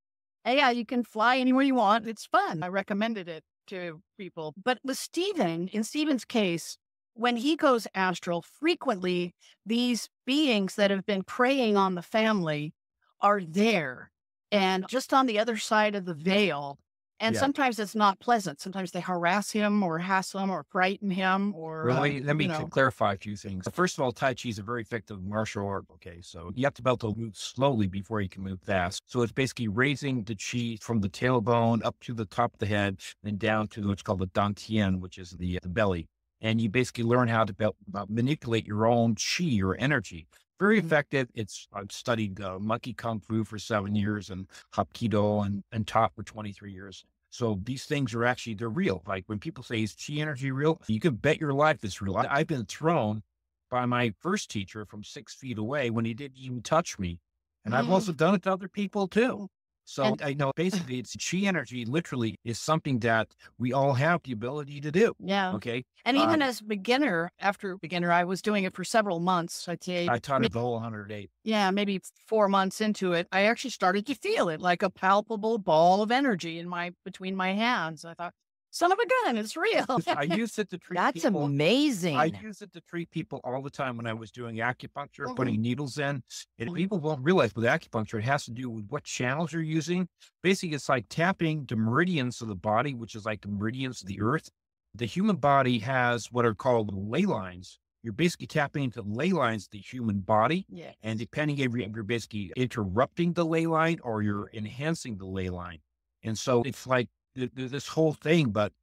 And yeah, you can fly anywhere you want. It's fun. I recommended it to people. But with Stephen, in Stephen's case, when he goes astral, frequently these beings that have been preying on the family are there and just on the other side of the veil. And sometimes it's not pleasant. Sometimes they harass him or hassle him or frighten him or... Let me clarify a few things. First of all, Tai Chi is a very effective martial art. Okay, so you have to be able to move slowly before you can move fast. So it's basically raising the chi from the tailbone up to the top of the head and down to what's called the dantian, which is the belly. And you basically learn how to manipulate your own chi or energy. Very effective. I've studied monkey kung fu for 7 years and hapkido and taught for 23 years. So these things are actually, they're real. Like when people say, is chi energy real? You can bet your life it's real. I've been thrown by my first teacher from 6 feet away when he didn't even touch me. And I've also done it to other people too. So I know basically it's chi energy literally is something that we all have the ability to do. Yeah. Okay. And even as a beginner, I was doing it for several months. I'd say I taught it the whole 108. Yeah, maybe 4 months into it, I actually started to feel it like a palpable ball of energy between my hands. I thought, son of a gun, it's real. I used it to treat That's people. amazing. I used it to treat people all the time when I was doing acupuncture, putting needles in. And people won't realize with acupuncture, it has to do with what channels you're using. Basically, it's like tapping the meridians of the body, which is like the meridians of the earth. The human body has what are called ley lines. You're basically tapping into ley lines of the human body. Yeah. And depending if you're basically interrupting the ley line or you're enhancing the ley line. And so it's like this whole thing, but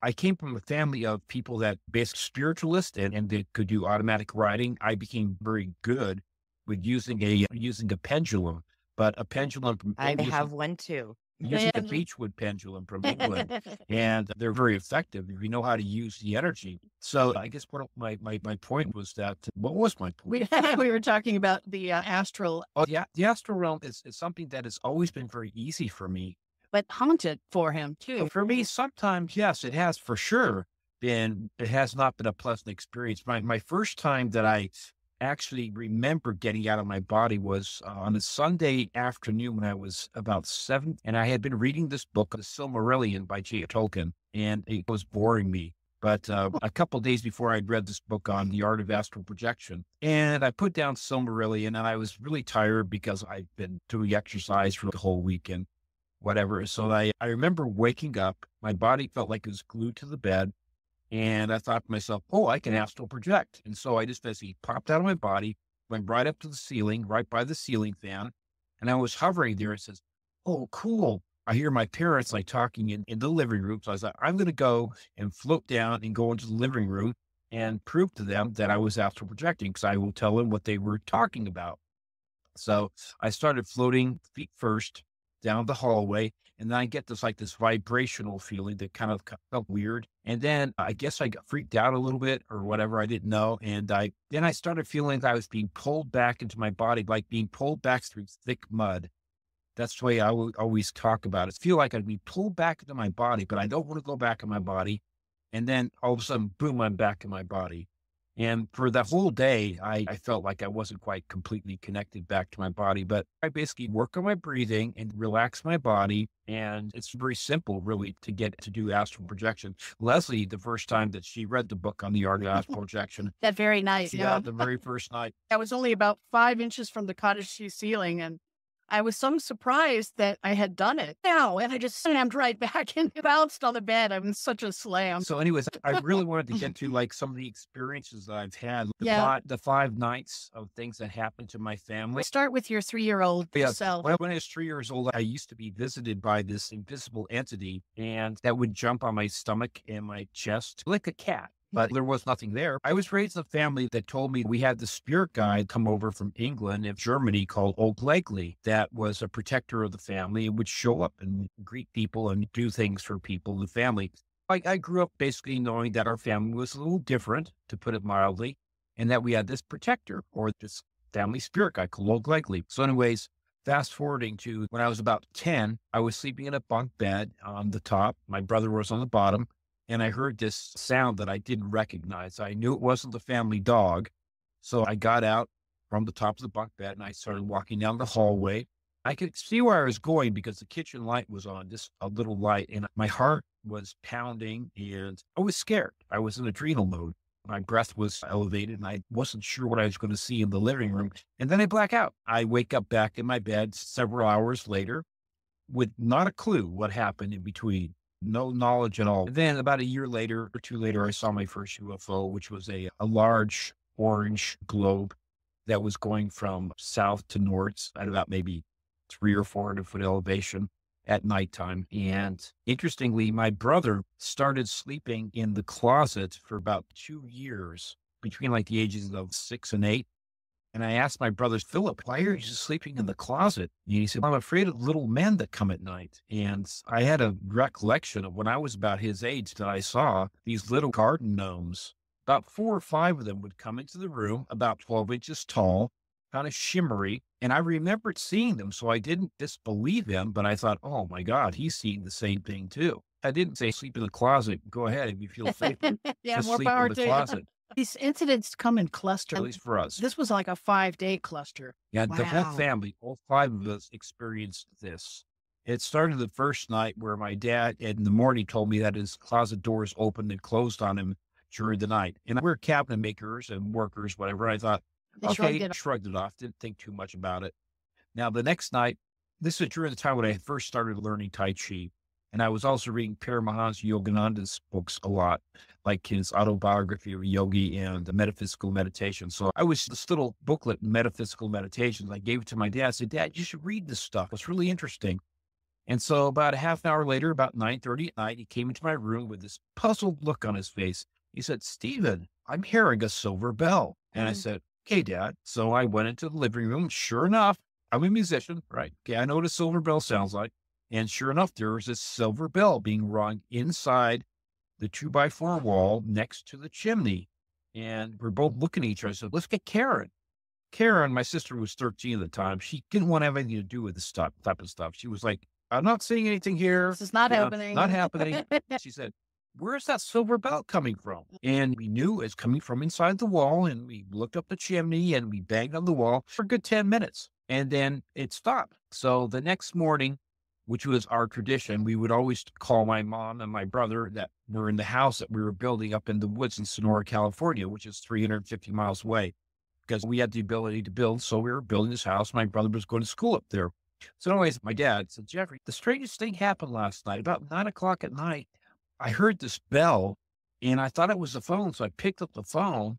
I came from a family of people that based spiritualists and they could do automatic writing. I became very good with using a pendulum. but a pendulum from I England, have one too. using the beechwood pendulum from England, and they're very effective if you know how to use the energy. So I guess what my point was that, what was my point? We were talking about the astral, Oh yeah, the astral realm is something that has always been very easy for me. but haunted for him too. For me, sometimes, yes, it has for sure been, it has not been a pleasant experience. My first time that I actually remember getting out of my body was on a Sunday afternoon when I was about 7, and I had been reading this book, The Silmarillion by J. Tolkien, and it was boring me. But a couple of days before, I'd read this book on the art of astral projection, and I put down Silmarillion, and I was really tired because I'd been doing exercise for the whole weekend, whatever. So I remember waking up, my body felt like it was glued to the bed, and I thought to myself, oh, I can astral project. And so I just basically popped out of my body, went right up to the ceiling, right by the ceiling fan. And I was hovering there and says, oh, cool. I hear my parents like talking in the living room. So I was like, I'm going to go and float down and go into the living room and prove to them that I was astral projecting, because I will tell them what they were talking about. So I started floating feet first down the hallway. And then I get this vibrational feeling that kind of felt weird. And then I guess I got freaked out a little bit or whatever. I didn't know. And then I started feeling like I was being pulled back into my body, like being pulled back through thick mud. That's the way I will always talk about it. I feel like I'd be pulled back into my body, but I don't want to go back in my body. And then all of a sudden, boom, I'm back in my body. And for the whole day, I felt like I wasn't quite completely connected back to my body, but I basically work on my breathing and relax my body. And it's very simple, really, to get to do astral projection. Leslie, the first time that she read the book on the art of astral projection. That very night. Yeah, the very first night. I was only about 5 inches from the cottage ceiling, and I was so surprised that I had done it. Now, and I just slammed right back and bounced on the bed. I was such a slam. So anyways, I really wanted to get to some of the experiences that I've had, the 5 nights of things that happened to my family. Start with your 3-year-old self. When I was 3 years old, I used to be visited by this invisible entity, and that would jump on my stomach and my chest like a cat. But there was nothing there. I was raised in a family that told me we had the spirit guide come over from England and Germany called Old Blakely that was a protector of the family and would show up and greet people and do things for people in the family. I grew up basically knowing that our family was a little different, to put it mildly, and that we had this protector or this family spirit guide called Old Blakely. So anyways, fast forwarding to when I was about 10, I was sleeping in a bunk bed on the top. My brother was on the bottom. And I heard this sound that I didn't recognize. I knew it wasn't the family dog. So I got out from the top of the bunk bed and I started walking down the hallway. I could see where I was going because the kitchen light was on, just a little light. And my heart was pounding and I was scared. I was in adrenal mode. My breath was elevated and I wasn't sure what I was going to see in the living room. And then I black out. I wake up back in my bed several hours later with not a clue what happened in between. No knowledge at all. And then about a year later or two later, I saw my first UFO, which was a large orange globe that was going from south to north at about maybe 300 or 400 foot elevation at nighttime. And interestingly, my brother started sleeping in the closet for about 2 years, between the ages of 6 and 8. And I asked my brother, Philip, why are you just sleeping in the closet? And he said, I'm afraid of little men that come at night. And I had a recollection of when I was about his age that I saw these little garden gnomes. About 4 or 5 of them would come into the room, about 12 inches tall, kind of shimmery. And I remembered seeing them. So I didn't disbelieve him, but I thought, oh my God, he's seeing the same thing too. I didn't say sleep in the closet. Go ahead if you feel safe. Yeah, Just more sleep power in the to you. closet. These incidents come in clusters. At least for us. This was like a 5-day cluster. Yeah, the whole Wow. family, all 5 of us experienced this. It started the first night where my dad in the morning told me that his closet doors opened and closed on him during the night. And we're cabinet makers and workers, whatever. I thought, They shrugged okay, it off. shrugged it off. Didn't think too much about it. Now, the next night, this was during the time when I first started learning Tai Chi. And I was also reading Paramahansa Yogananda's books a lot, like his autobiography of a yogi and the metaphysical meditation. So I was this little booklet, Metaphysical Meditations. I gave it to my dad. I said, Dad, you should read this stuff. It's really interesting. And so about a half an hour later, about 9:30 at night, he came into my room with this puzzled look on his face. He said, Stephen, I'm hearing a silver bell. And I said, okay, Dad. So I went into the living room. Sure enough, I'm a musician, right? Okay, I know what a silver bell sounds like. And sure enough, there was this silver bell being rung inside the 2x4 wall next to the chimney. And we're both looking at each other. I said, let's get Karen. Karen, my sister was 13 at the time. She didn't want to have anything to do with this type of stuff. She was like, I'm not seeing anything here. This is not happening. Not happening. She said, where's that silver bell coming from? And we knew it's coming from inside the wall. And we looked up the chimney and we banged on the wall for a good 10 minutes. And then it stopped. So the next morning, which was our tradition, we would always call my mom and my brother that were in the house that we were building up in the woods in Sonora, California, which is 350 miles away, because we had the ability to build. So we were building this house. My brother was going to school up there. So anyways, my dad said, Jeffrey, the strangest thing happened last night. About 9 o'clock at night, I heard this bell and I thought it was the phone. So I picked up the phone,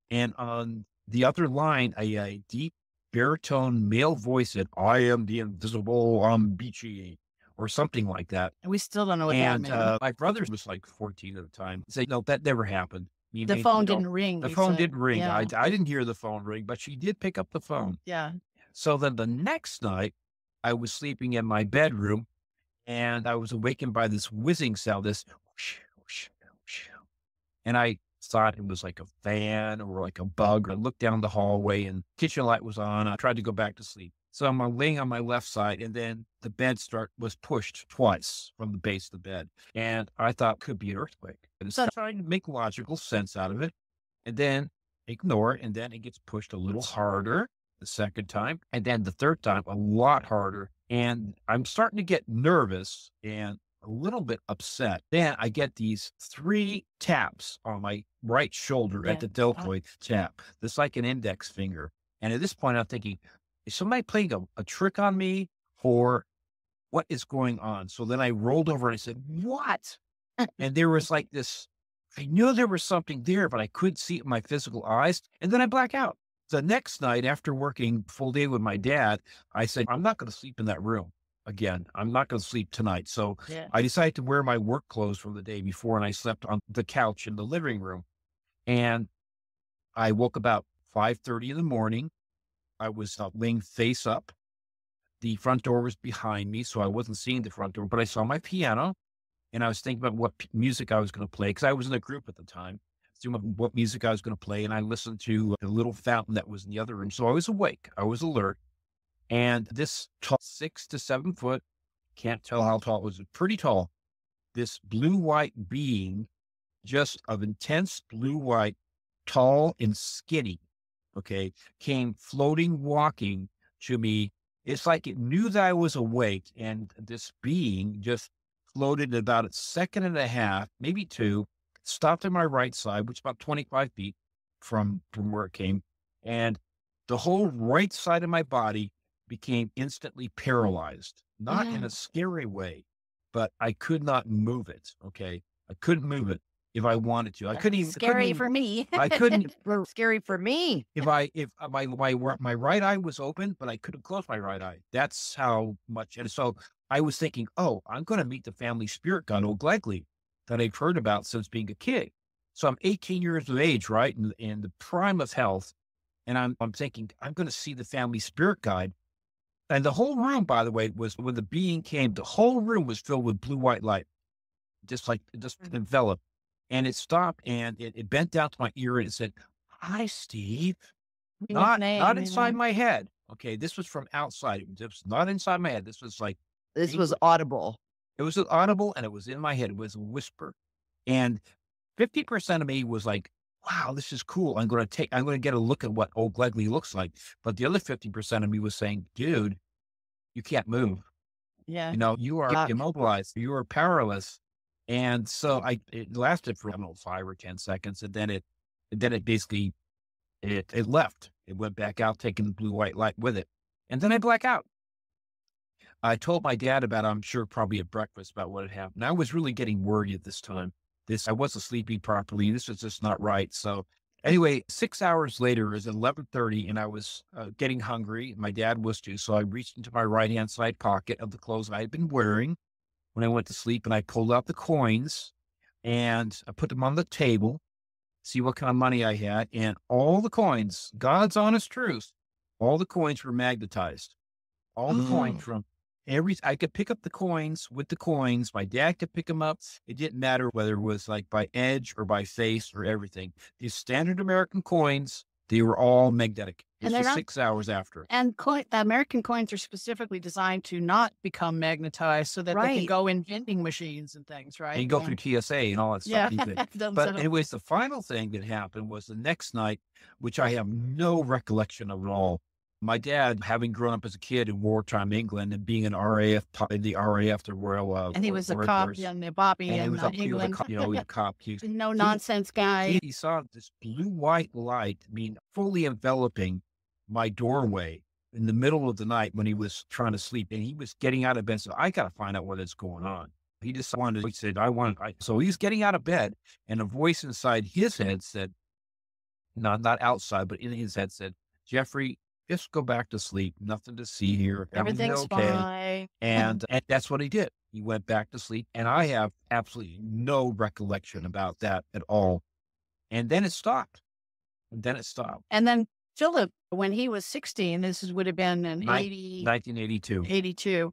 and on the other line, a deep baritone male voice said, I am the invisible Beachy, or something like that. And we still don't know what that meant. My brother was like 14 at the time. He said, no, that never happened. The phone didn't ring. The phone didn't ring. Yeah. I didn't hear the phone ring, but she did pick up the phone. Yeah. So then the next night, I was sleeping in my bedroom, and I was awakened by this whizzing sound, this whoosh, whoosh, whoosh. And I thought it was like a fan or like a bug. I looked down the hallway and kitchen light was on. I tried to go back to sleep. So I'm laying on my left side, and then the bed was pushed twice from the base of the bed. And I thought it could be an earthquake. And so trying to make logical sense out of it, and then ignore it. And then it gets pushed a little harder the second time. And then the third time, a lot harder. And I'm starting to get nervous and a little bit upset. Then I get these 3 taps on my right shoulder at the deltoid tap. That's like an index finger. And at this point, I'm thinking, is somebody playing a trick on me, or what is going on? So then I rolled over and I said, what? And there was like this, I knew there was something there, but I couldn't see it with my physical eyes. And then I black out. The next night, after working full day with my dad, I said, I'm not going to sleep in that room again. I'm not going to sleep tonight. So I decided to wear my work clothes from the day before, and I slept on the couch in the living room. And I woke about 5:30 in the morning. I was laying face up. The front door was behind me, so I wasn't seeing the front door, but I saw my piano, and I was thinking about what music I was going to play, because I was in a group at the time. What music I was going to play, and I listened to a little fountain that was in the other room. So I was awake. I was alert. And this tall, 6 to 7 foot, can't tell how tall it was, pretty tall, this blue-white being, just of intense blue-white, tall and skinny, okay, came floating, walking to me. It's like it knew that I was awake, and this being just floated about a second and a half, maybe 2, stopped on my right side, which is about 25 feet from where it came. And the whole right side of my body became instantly paralyzed, not in a scary way, but I could not move it. Okay. I couldn't move it if I wanted to. I couldn't even. Scary for me. I couldn't. Scary for me. If my right eye was open, but I couldn't close my right eye. That's how much. And so I was thinking, oh, I'm going to meet the family spirit guide, Old Glegley, that I've heard about since being a kid. So I'm 18 years of age, right? In the prime of health. And I'm thinking, I'm going to see the family spirit guide. And the whole room, by the way, was, when the being came, the whole room was filled with blue-white light, just enveloped. And it stopped, and it bent down to my ear, and it said, hi, Steve. Not inside my head. Okay, this was from outside. It was not inside my head. This was like. This was audible. It was audible, and it was in my head. It was a whisper. And 50% of me was like, wow, this is cool. I'm going to get a look at what Old Glegley looks like. But the other 50% of me was saying, dude, you can't move. Yeah. You know, you are immobilized. You are powerless. And so it lasted for, I don't know, 5 or 10 seconds. And then it basically, it left. It went back out, taking the blue-white light with it. And then I black out. I told my dad about, I'm sure probably at breakfast, about what had happened. I was really getting worried at this time. I wasn't sleeping properly. This was just not right. So anyway, 6 hours later, it was 11:30, and I was getting hungry. My dad was too. So I reached into my right-hand side pocket of the clothes I had been wearing when I went to sleep, and I pulled out the coins, and I put them on the table, see what kind of money I had. And all the coins, God's honest truth, all the coins were magnetized. all the coins from I could pick up the coins with the coins. My dad could pick them up. It didn't matter whether it was like by edge or by face or everything. These standard American coins, they were all magnetic. And This they're was not- 6 hours after. And American coins are specifically designed to not become magnetized so that they can Right. go in vending machines and things, right? And you go through TSA and all that Yeah. stuff. But anyways, the final thing that happened was the next night, which I have no recollection of at all. My dad, having grown up as a kid in wartime England and being an RAF, in the RAF, the Royal, and he was a Air cop Force, in the Bobby and he in was a England. cop, he was a cop. No nonsense guy. He saw this blue-white light, fully enveloping my doorway in the middle of the night when he was trying to sleep, and he was getting out of bed. So I got to find out what's going on. He just wanted. He said, So he's getting out of bed, and a voice inside his head said, not outside, but in his head said, "Jeffrey, just go back to sleep. Nothing to see here. Everything's okay." fine. And that's what he did. He went back to sleep, and I have absolutely no recollection about that at all. And then it stopped. And then Philip, when he was 16, would have been in 1982. 82.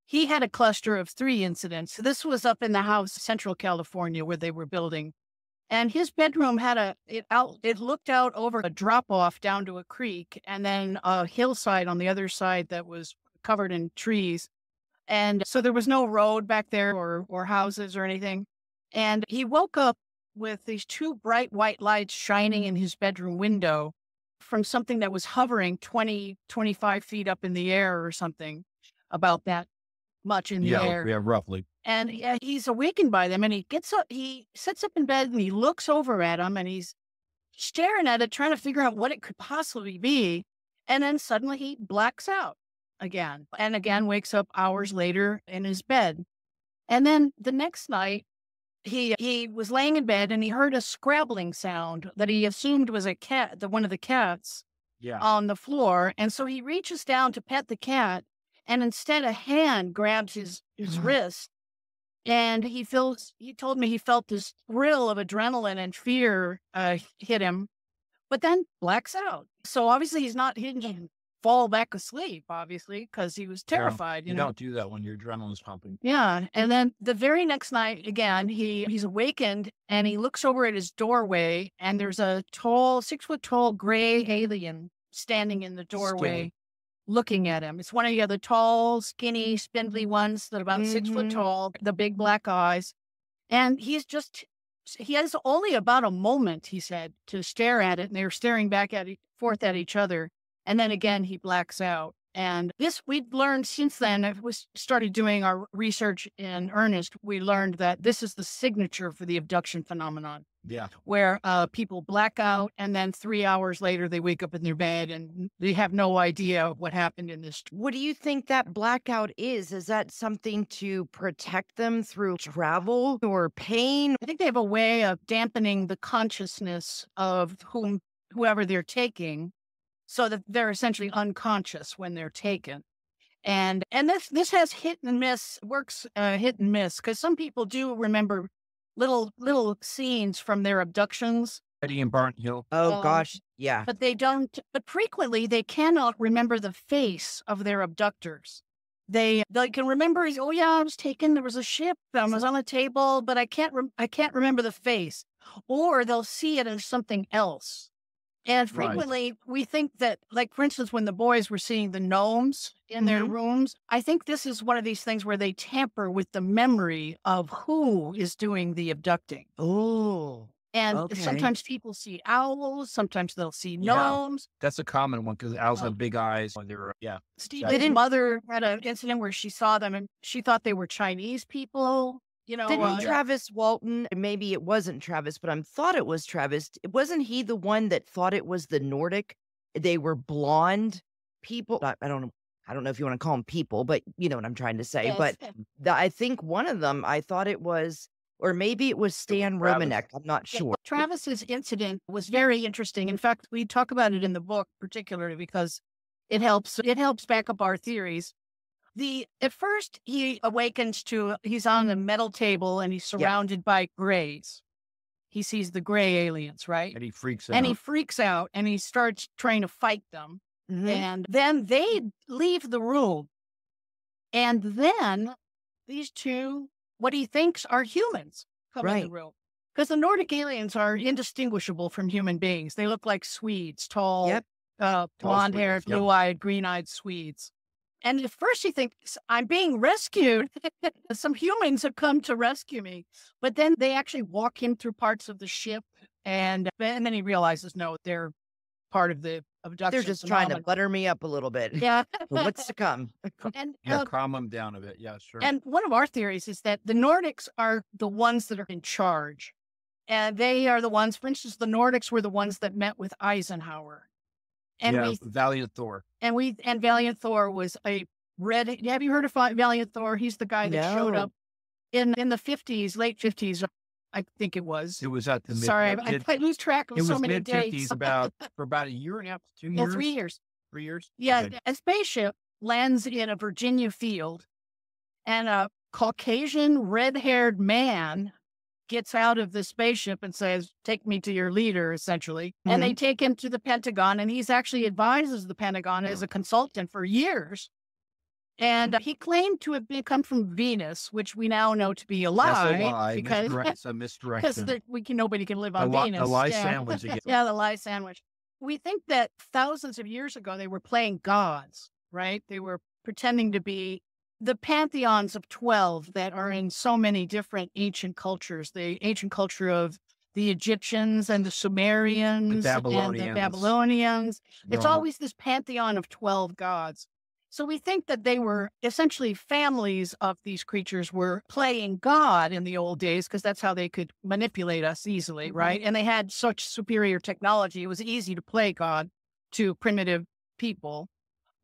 He had a cluster of 3 incidents. This was up in the house, Central California, where they were building. And his bedroom had it looked out over a drop off down to a creek and then a hillside on the other side that was covered in trees. And so there was no road back there or houses or anything. And he woke up with these 2 bright white lights shining in his bedroom window from something that was hovering 20, 25 feet up in the air or something, about that much in the air. Yeah, roughly. And he's awakened by them, and he gets up, he sits up in bed and he looks over at them and he's staring at it, trying to figure out what it could possibly be. And then suddenly he blacks out again and again, wakes up hours later in his bed. And then the next night, he was laying in bed and he heard a scrabbling sound that he assumed was a cat, one of the cats on the floor. And so he reaches down to pet the cat, and instead a hand grabs his wrist. And he told me he felt this thrill of adrenaline and fear hit him, but then blacks out. So obviously he didn't fall back asleep, obviously, because he was terrified. You don't do that when your adrenaline's pumping. Yeah. And then the very next night, again, he's awakened and he looks over at his doorway, and there's a 6-foot-tall gray alien standing in the doorway. Looking at him. It's one of the other tall, skinny, spindly ones that are about 6 foot tall, the big black eyes. And he has only about a moment, he said, to stare at it. And they're staring back forth at each other. And then again, he blacks out. And this we've learned since then, if we started doing our research in earnest, we learned that this is the signature for the abduction phenomenon. Yeah. Where people black out, and then 3 hours later, they wake up in their bed and they have no idea what happened in this. What do you think that blackout is? Is that something to protect them through travel or pain? I think they have a way of dampening the consciousness of whoever they're taking, so that they're essentially unconscious when they're taken. And this has hit and miss, hit and miss, because some people do remember little scenes from their abductions. Eddie and Barton Hill. Oh, gosh. Yeah. But but frequently they cannot remember the face of their abductors. They can remember, oh yeah, I was taken, there was a ship, I was on a table, but I can't remember the face. Or they'll see it as something else. And frequently we think that, like, for instance, when the boys were seeing the gnomes in their rooms, I think this is one of these things where they tamper with the memory of who is doing the abducting. Oh. And sometimes people see owls, sometimes they'll see gnomes. That's a common one, because owls have big eyes when they're, Steve's mother had an incident where she saw them and she thought they were Chinese people. Didn't Travis Walton, maybe it wasn't Travis, but I thought it was Travis. Wasn't he the one that thought it was the Nordic? They were blonde people. I don't know if you want to call them people, but you know what I'm trying to say. Yes. But I think one of them, I thought it was, or maybe it was Stan Romanek. I'm not sure. Travis's incident was very interesting. In fact, we talk about it in the book, particularly because it helps back up our theories. At first he awakens he's on a metal table and he's surrounded by grays. He sees the gray aliens, right? And he freaks out. And he starts trying to fight them. And then they leave the room. And then these two, what he thinks are humans, come in the room. Because the Nordic aliens are indistinguishable from human beings. They look like Swedes, tall, blonde-haired, blue-eyed, green-eyed Swedes. And at first he thinks, I'm being rescued. Some humans have come to rescue me. But then they actually walk him through parts of the ship. And then he realizes, no, they're part of the abduction. They're just trying to butter me up a little bit. Yeah. What's to come? And calm them down a bit. Yeah, sure. And one of our theories is that the Nordics are the ones that are in charge. And they are the ones, for instance, the Nordics were the ones that met with Eisenhower. And Valiant Thor. And Valiant Thor was a red. Have you heard of Valiant Thor? He's the guy that showed up in the 50s, late 50s. I think it was. It was at the Sorry, I lose track of so many dates. It was for about a year and a half to 2 years. Well, 3 years. 3 years? Yeah, Okay. a spaceship lands in a Virginia field, and a Caucasian red-haired man gets out of the spaceship and says, take me to your leader, essentially. And they take him to the Pentagon, and he's actually advises the Pentagon as a consultant for years. And he claimed to have come from Venus, which we now know to be a lie. That's a lie. Because It's a misdirection. nobody can live on Venus. The lie sandwich again. Yeah, the lie sandwich. We think that thousands of years ago, they were playing gods, right? They were pretending to be the pantheons of 12 that are in so many different ancient cultures. The ancient culture of the Egyptians and the Sumerians and the Babylonians. It's always this pantheon of 12 gods. So we think that they were essentially families of these creatures were playing God in the old days because that's how they could manipulate us easily, right? And they had such superior technology. It was easy to play God to primitive people.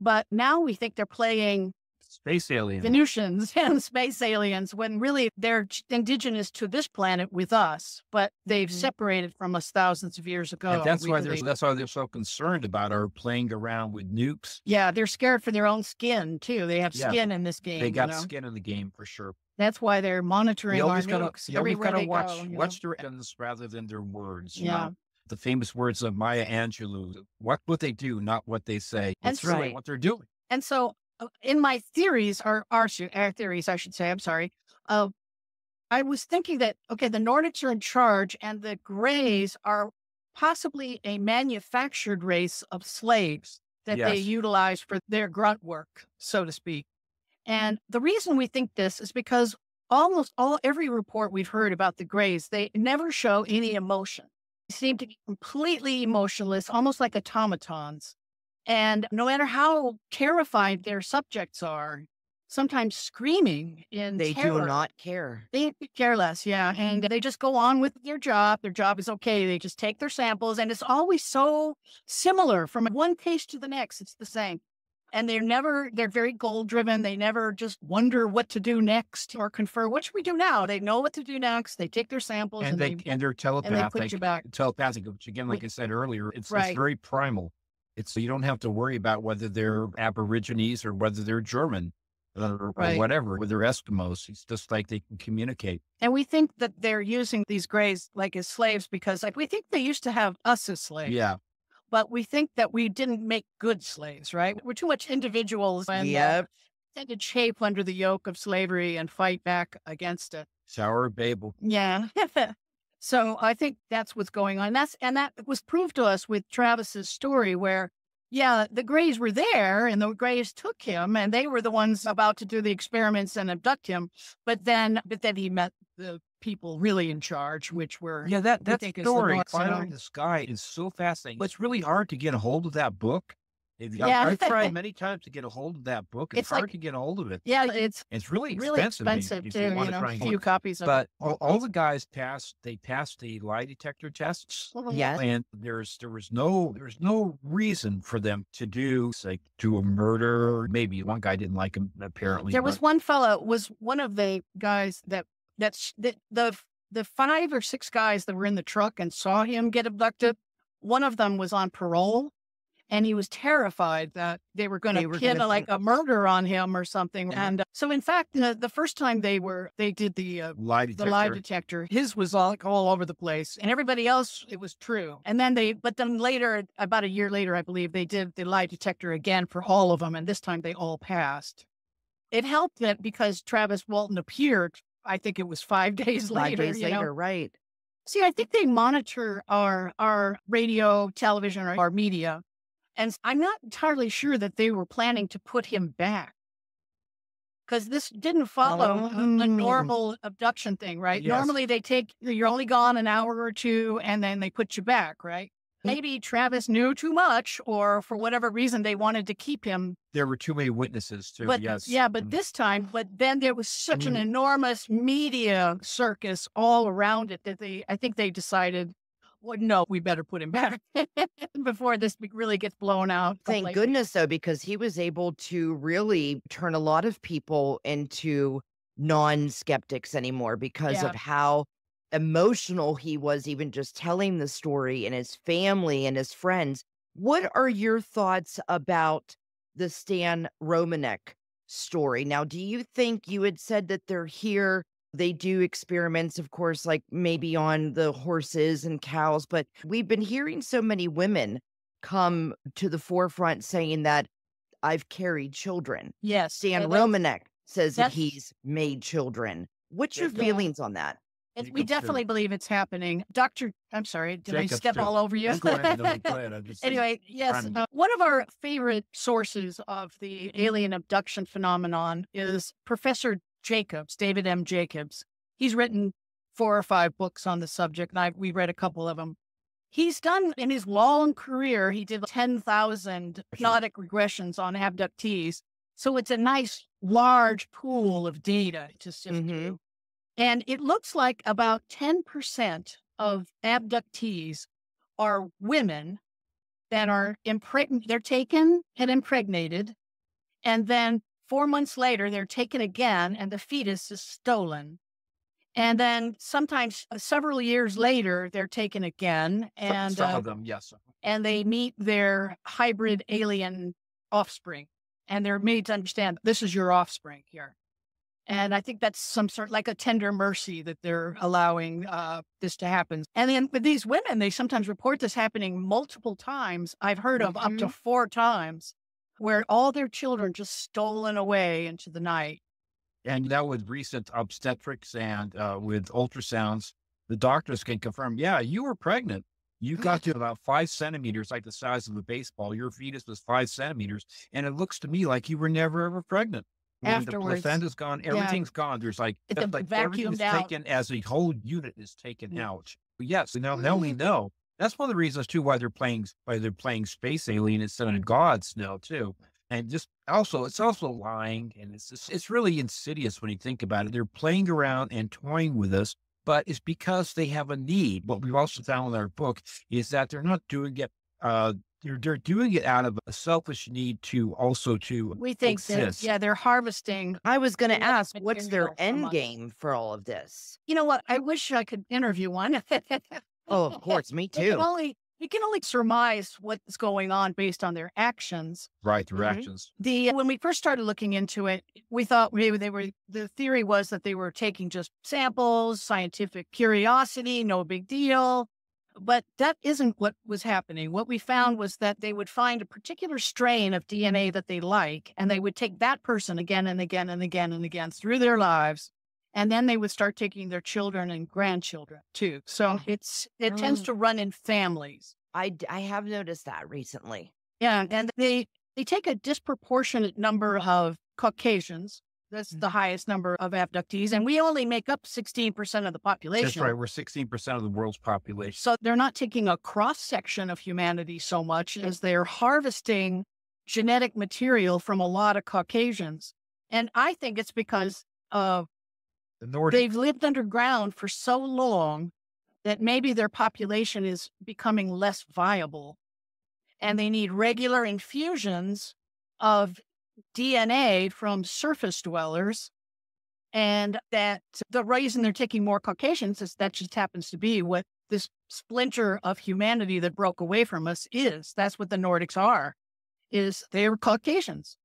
But now we think they're playing space aliens, Venusians and space aliens, when really they're indigenous to this planet with us, but they've separated from us thousands of years ago. And that's why they're so concerned about our playing around with nukes. Yeah, they're scared for their own skin too. They have skin in this game. They got skin in the game for sure. That's why they're monitoring our nukes. We've got to watch their actions rather than their words. You know? The famous words of Maya Angelou: "What would they do, not what they say." That's right. What they're doing. And so, in my theories, our theories, I should say, I'm sorry. I was thinking that, okay, the Nordics are in charge and the Greys are possibly a manufactured race of slaves that they utilize for their grunt work, so to speak. And the reason we think this is because every report we've heard about the Greys, they never show any emotion. They seem to be completely emotionless, almost like automatons. And no matter how terrified their subjects are, sometimes screaming in They terror. do not care. They care less, yeah. And they just go on with their job. Their job is okay. They just take their samples. And it's always so similar from one case to the next. It's the same. And they're very goal-driven. They never just wonder what to do next or confer, what should we do now? They know what to do next. They take their samples and they're telepathic. And they put you back. Telepathic, which again, like I said earlier, it's very primal. You don't have to worry about whether they're Aborigines or whether they're German or whatever, whether they're Eskimos. It's just like they can communicate. And we think that they're using these Greys like as slaves because we think they used to have us as slaves. Yeah. But we think that we didn't make good slaves, right? We're too much individuals and tended shape under the yoke of slavery and fight back against it. Sour Babel. Yeah. So I think that's what's going on. And that was proved to us with Travis's story where, the Greys were there and the Greys took him and they were the ones about to do the experiments and abduct him. But then he met the people really in charge, which were... Yeah, that story, Fire in the Sky, is so fascinating. But it's really hard to get a hold of that book. I've tried many times to get a hold of that book. It's hard to get a hold of it. Yeah, it's really expensive too. A few copies of it. But all the guys passed the lie detector tests. Yes, and there was no reason for them to do a murder. Maybe one guy didn't like him. Apparently, there was one fellow was one of the guys that's the 5 or 6 guys that were in the truck and saw him get abducted. One of them was on parole. And he was terrified that they were going to pin a murder on him or something. And so, in fact, the first time they did the lie detector, his was all over the place, and everybody else, it was true. And then later, about a year later, I believe, they did the lie detector again for all of them, and this time they all passed. It helped that because Travis Walton appeared, I think it was 5 days later. 5 days later, right. See, I think they monitor our radio, television, or our media. And I'm not entirely sure that they were planning to put him back, because this didn't follow a normal abduction thing, right? Yes. Normally you're only gone an hour or two and then they put you back, right? Maybe Travis knew too much, or for whatever reason, they wanted to keep him. There were too many witnesses too. But, yes. Yeah, but this time, then there was such an enormous media circus all around it that I think they decided, well, no, we better put him back before this really gets blown out. Thank goodness, though, because he was able to really turn a lot of people into non-skeptics anymore because of how emotional he was, even just telling the story, and his family and his friends. What are your thoughts about the Stan Romanek story? Now, do you think, you had said that they're here, they do experiments, of course, like maybe on the horses and cows, but we've been hearing so many women come to the forefront saying that I've carried children. Yes. Stan Romanek says that he's made children. What's your feelings on that? We definitely believe it's happening. I'm sorry, did I step all over you? Anyway, yes. One of our favorite sources of the alien abduction phenomenon is Professor Jacobs, David M. Jacobs. He's written 4 or 5 books on the subject, and we read a couple of them. He's done, in his long career, he did 10,000 hypnotic regressions on abductees. So it's a nice, large pool of data to sift through. And it looks like about 10% of abductees are women that are they're taken and impregnated, and then 4 months later, they're taken again, and the fetus is stolen. And then sometimes several years later, they're taken again, and some of them, yes, and they meet their hybrid alien offspring, and they're made to understand this is your offspring here. And I think that's some sort like a tender mercy that they're allowing this to happen. And then with these women, they sometimes report this happening multiple times. I've heard of up to 4 times, where all their children just stolen away into the night. And that with recent obstetrics and with ultrasounds, the doctors can confirm, yeah, you were pregnant. You got to about 5 centimeters, like the size of a baseball. Your fetus was 5 centimeters. And it looks to me like you were never, ever pregnant. Afterwards, the placenta's gone, everything's gone. There's everything is taken as a whole unit is taken out. But yes, now we know. That's one of the reasons too why they're playing space alien instead of gods now too. And just also, it's also lying, and it's really insidious when you think about it. They're playing around and toying with us, but it's because they have a need. What we've also found in our book is that they're not doing it. They're doing it out of a selfish need to we think exist. That, they're harvesting. I was going to ask, what's their end game for all of this? You know what? I wish I could interview one. Oh, of course, me too. We can only surmise what's going on based on their actions. Right, their actions. When we first started looking into it, we thought maybe the theory was that they were taking just samples, scientific curiosity, no big deal. But that isn't what was happening. What we found was that they would find a particular strain of DNA that they like, and they would take that person again and again and again and again through their lives. And then they would start taking their children and grandchildren too. So it tends to run in families. I have noticed that recently. Yeah. And they take a disproportionate number of Caucasians. That's the highest number of abductees. And we only make up 16% of the population. That's right. We're 16% of the world's population. So they're not taking a cross-section of humanity so much as they're harvesting genetic material from a lot of Caucasians. And I think it's because they've lived underground for so long that maybe their population is becoming less viable. And they need regular infusions of DNA from surface dwellers, and that the reason they're taking more Caucasians is that just happens to be what this splinter of humanity that broke away from us is. That's what the Nordics are, is they're Caucasians.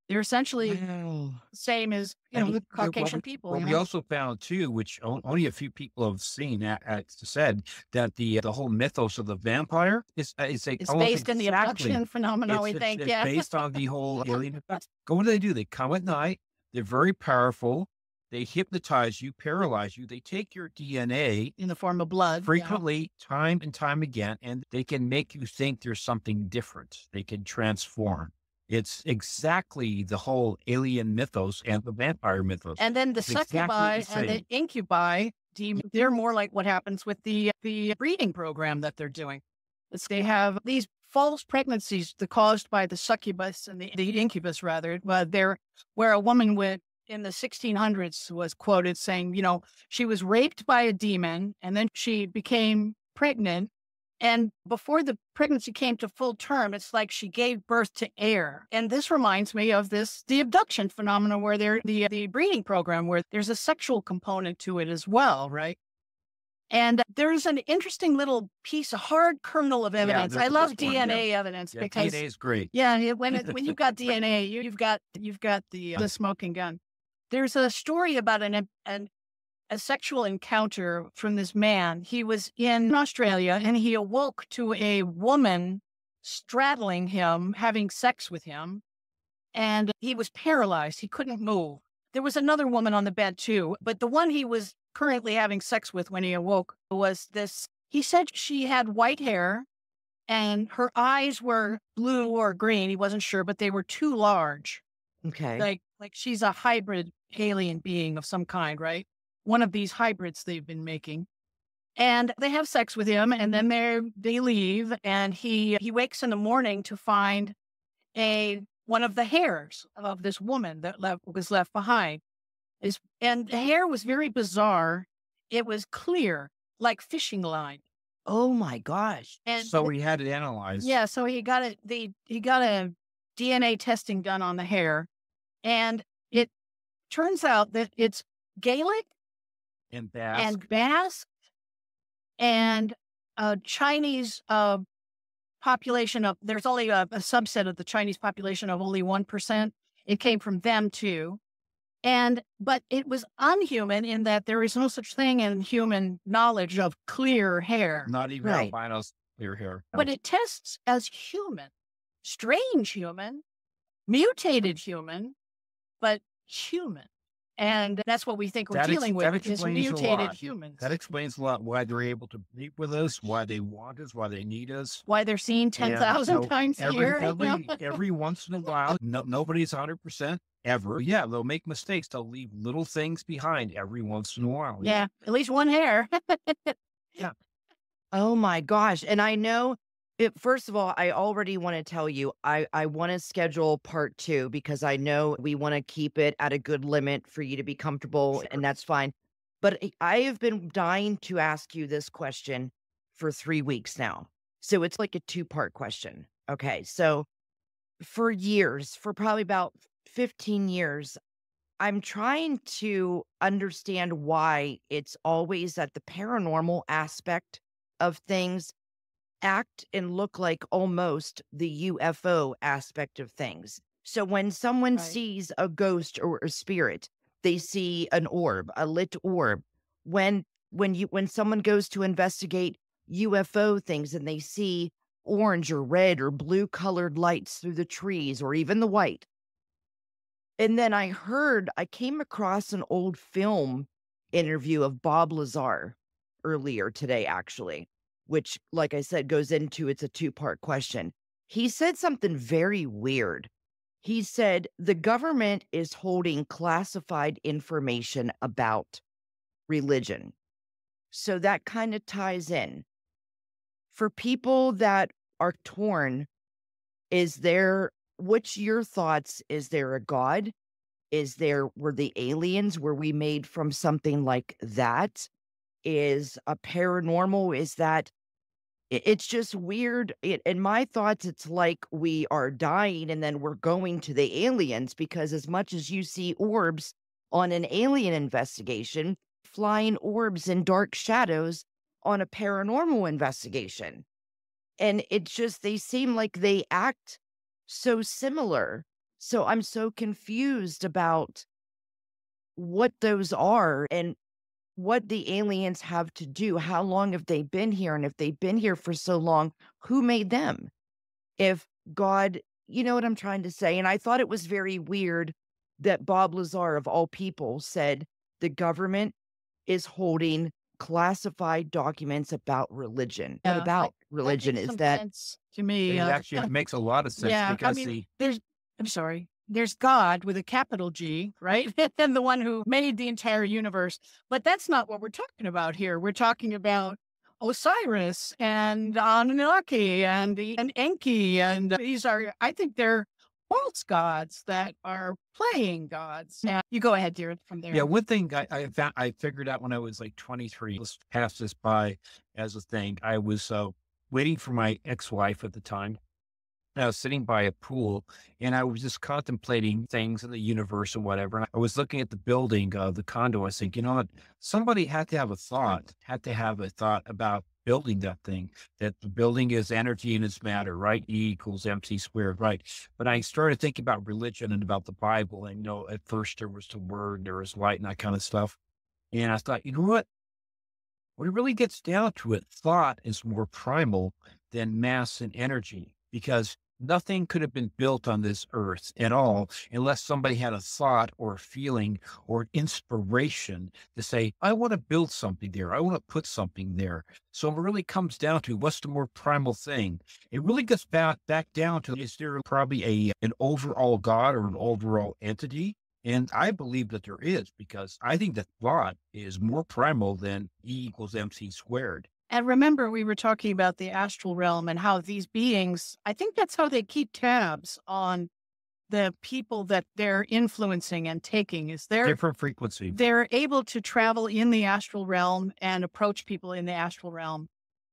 They're essentially the same as, the Caucasian people. Well, we also found too, which only a few people have seen, said that the whole mythos of the vampire is based in the abduction phenomenon. We think, it's based on the whole alien effect. What do? They come at night. They're very powerful. They hypnotize you, paralyze you. They take your DNA in the form of blood frequently, time and time again, and they can make you think there's something different. They can transform. It's exactly the whole alien mythos and the vampire mythos. And then the succubi and the incubi, they're more like what happens with the breeding program that they're doing. They have these false pregnancies caused by the succubus and the incubus, rather, where a woman in the 1600s was quoted saying, she was raped by a demon and then she became pregnant. And before the pregnancy came to full term, it's like she gave birth to air. And this reminds me of the abduction phenomenon where the breeding program, where there's a sexual component to it as well, right? And there's an interesting little piece, a hard kernel of evidence. I love DNA evidence because DNA is great. Yeah, when you've got DNA, you've got the smoking gun. There's a story about a sexual encounter from this man. He was in Australia and he awoke to a woman straddling him, having sex with him, and he was paralyzed. He couldn't move. There was another woman on the bed too, but the one he was currently having sex with when he awoke was this. He said she had white hair and her eyes were blue or green. He wasn't sure, but they were too large. Okay. Like she's a hybrid alien being of some kind, right? One of these hybrids they've been making. And they have sex with him, and then they leave, and he wakes in the morning to find one of the hairs of this woman that was left behind. And the hair was very bizarre. It was clear, like fishing line. Oh my gosh. And so he had it analyzed. Yeah, so he got a DNA testing done on the hair, and it turns out that it's Gaelic and Basque and a Chinese population of, there's only a subset of the Chinese population of only 1%. It came from them too. But it was unhuman in that there is no such thing in human knowledge of clear hair. Not even albinos clear hair. But it tests as human, strange human, mutated human, but human. And that's what we think we're dealing with, is mutated humans. That explains a lot why they're able to meet with us, why they want us, why they need us. Why they're seen 10,000 times a year. Every once in a while. Nobody's 100% ever. Yeah, they'll make mistakes. They'll leave little things behind every once in a while. Yeah, at least one hair. Yeah. Oh my gosh. And I know first of all, I already want to tell you, I want to schedule part 2 because I know we want to keep it at a good limit for you to be comfortable, and that's fine. But I have been dying to ask you this question for 3 weeks now. So it's like a 2-part question. Okay. So for years, for probably about 15 years, I'm trying to understand why it's always that the paranormal aspect of things act and look like almost the UFO aspect of things. So when someone sees a ghost or a spirit, they see an orb, a lit orb. When someone goes to investigate UFO things and they see orange or red or blue colored lights through the trees or even the white. And then I came across an old film interview of Bob Lazar earlier today, actually, which, like I said, goes into, it's a 2-part question. He said something very weird. He said the government is holding classified information about religion. So that kind of ties in. For people that are torn, what's your thoughts? Is there a God? Were the aliens, were we made from something like that? Is a paranormal, is that, it's just weird. In my thoughts, it's like we are dying and then we're going to the aliens, because as much as you see orbs on an alien investigation, flying orbs in dark shadows, on a paranormal investigation. And it's just, they seem like they act so similar. So I'm so confused about what those are and what the aliens have to do. How long have they been here? And if they've been here for so long, who made them? If God, you know what I'm trying to say? And I thought it was very weird that Bob Lazar, of all people, said the government is holding classified documents about religion. What about religion makes is some that sense to me? It actually makes a lot of sense because there's God with a capital G, right? And the one who made the entire universe. But that's not what we're talking about here. We're talking about Osiris and Anunnaki and Enki. And these are, I think they're false gods that are playing gods. Now, you go ahead, dear, from there. Yeah, one thing I figured out when I was like 23, let's pass this by as a thing. I was waiting for my ex-wife at the time. I was sitting by a pool and I was just contemplating things in the universe or whatever. And I was looking at the building, the condo. I was thinking, you know what? Somebody had to have a thought about building that thing, that the building is energy and it's matter, right? E equals MC squared, right? But I started thinking about religion and about the Bible. And, at first there was the word, there was light and that kind of stuff. And I thought, you know what? When it really gets down to it, thought is more primal than mass and energy, because nothing could have been built on this earth at all unless somebody had a thought or a feeling or an inspiration to say, I want to build something there. I want to put something there. So it really comes down to what's the more primal thing. It really gets back down to, is there probably an overall God or an overall entity? And I believe that there is, because I think that thought is more primal than E equals MC squared. And remember, we were talking about the astral realm and how these beings, I think that's how they keep tabs on the people that they're influencing and taking, is they're different frequency. They're able to travel in the astral realm and approach people in the astral realm.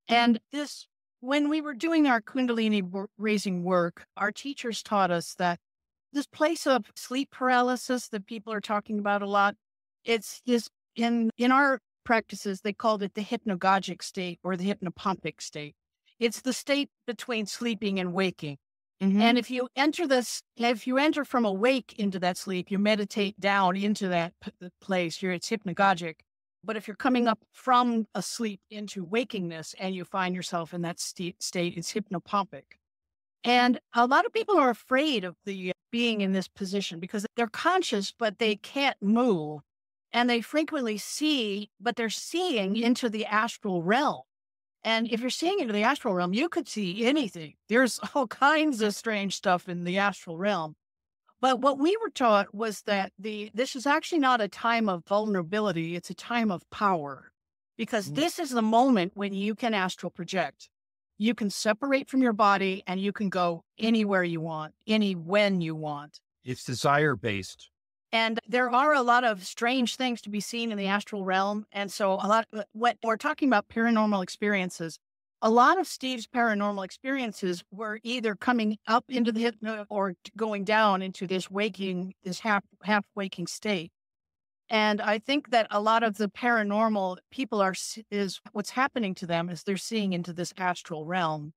And this, when we were doing our Kundalini raising work, our teachers taught us that this place of sleep paralysis that people are talking about a lot, it's this in our practices, they called it the hypnagogic state or the hypnopompic state. It's the state between sleeping and waking. Mm-hmm. And if you enter from awake into that sleep, you meditate down into that place. It's hypnagogic. But if you're coming up from a sleep into wakingness and you find yourself in that state, it's hypnopompic. And a lot of people are afraid of the being in this position because they're conscious, but they can't move. And they frequently see, but they're seeing into the astral realm. And if you're seeing into the astral realm, you could see anything. There's all kinds of strange stuff in the astral realm. But what we were taught was that this is actually not a time of vulnerability. It's a time of power, because this is the moment when you can astral project. You can separate from your body and you can go anywhere you want, when you want. It's desire-based. And there are a lot of strange things to be seen in the astral realm. And so what we're talking about paranormal experiences, a lot of Steve's paranormal experiences were either coming up into the hypno or going down into this half waking state. And I think that a lot of the paranormal people is what's happening to them is they're seeing into this astral realm.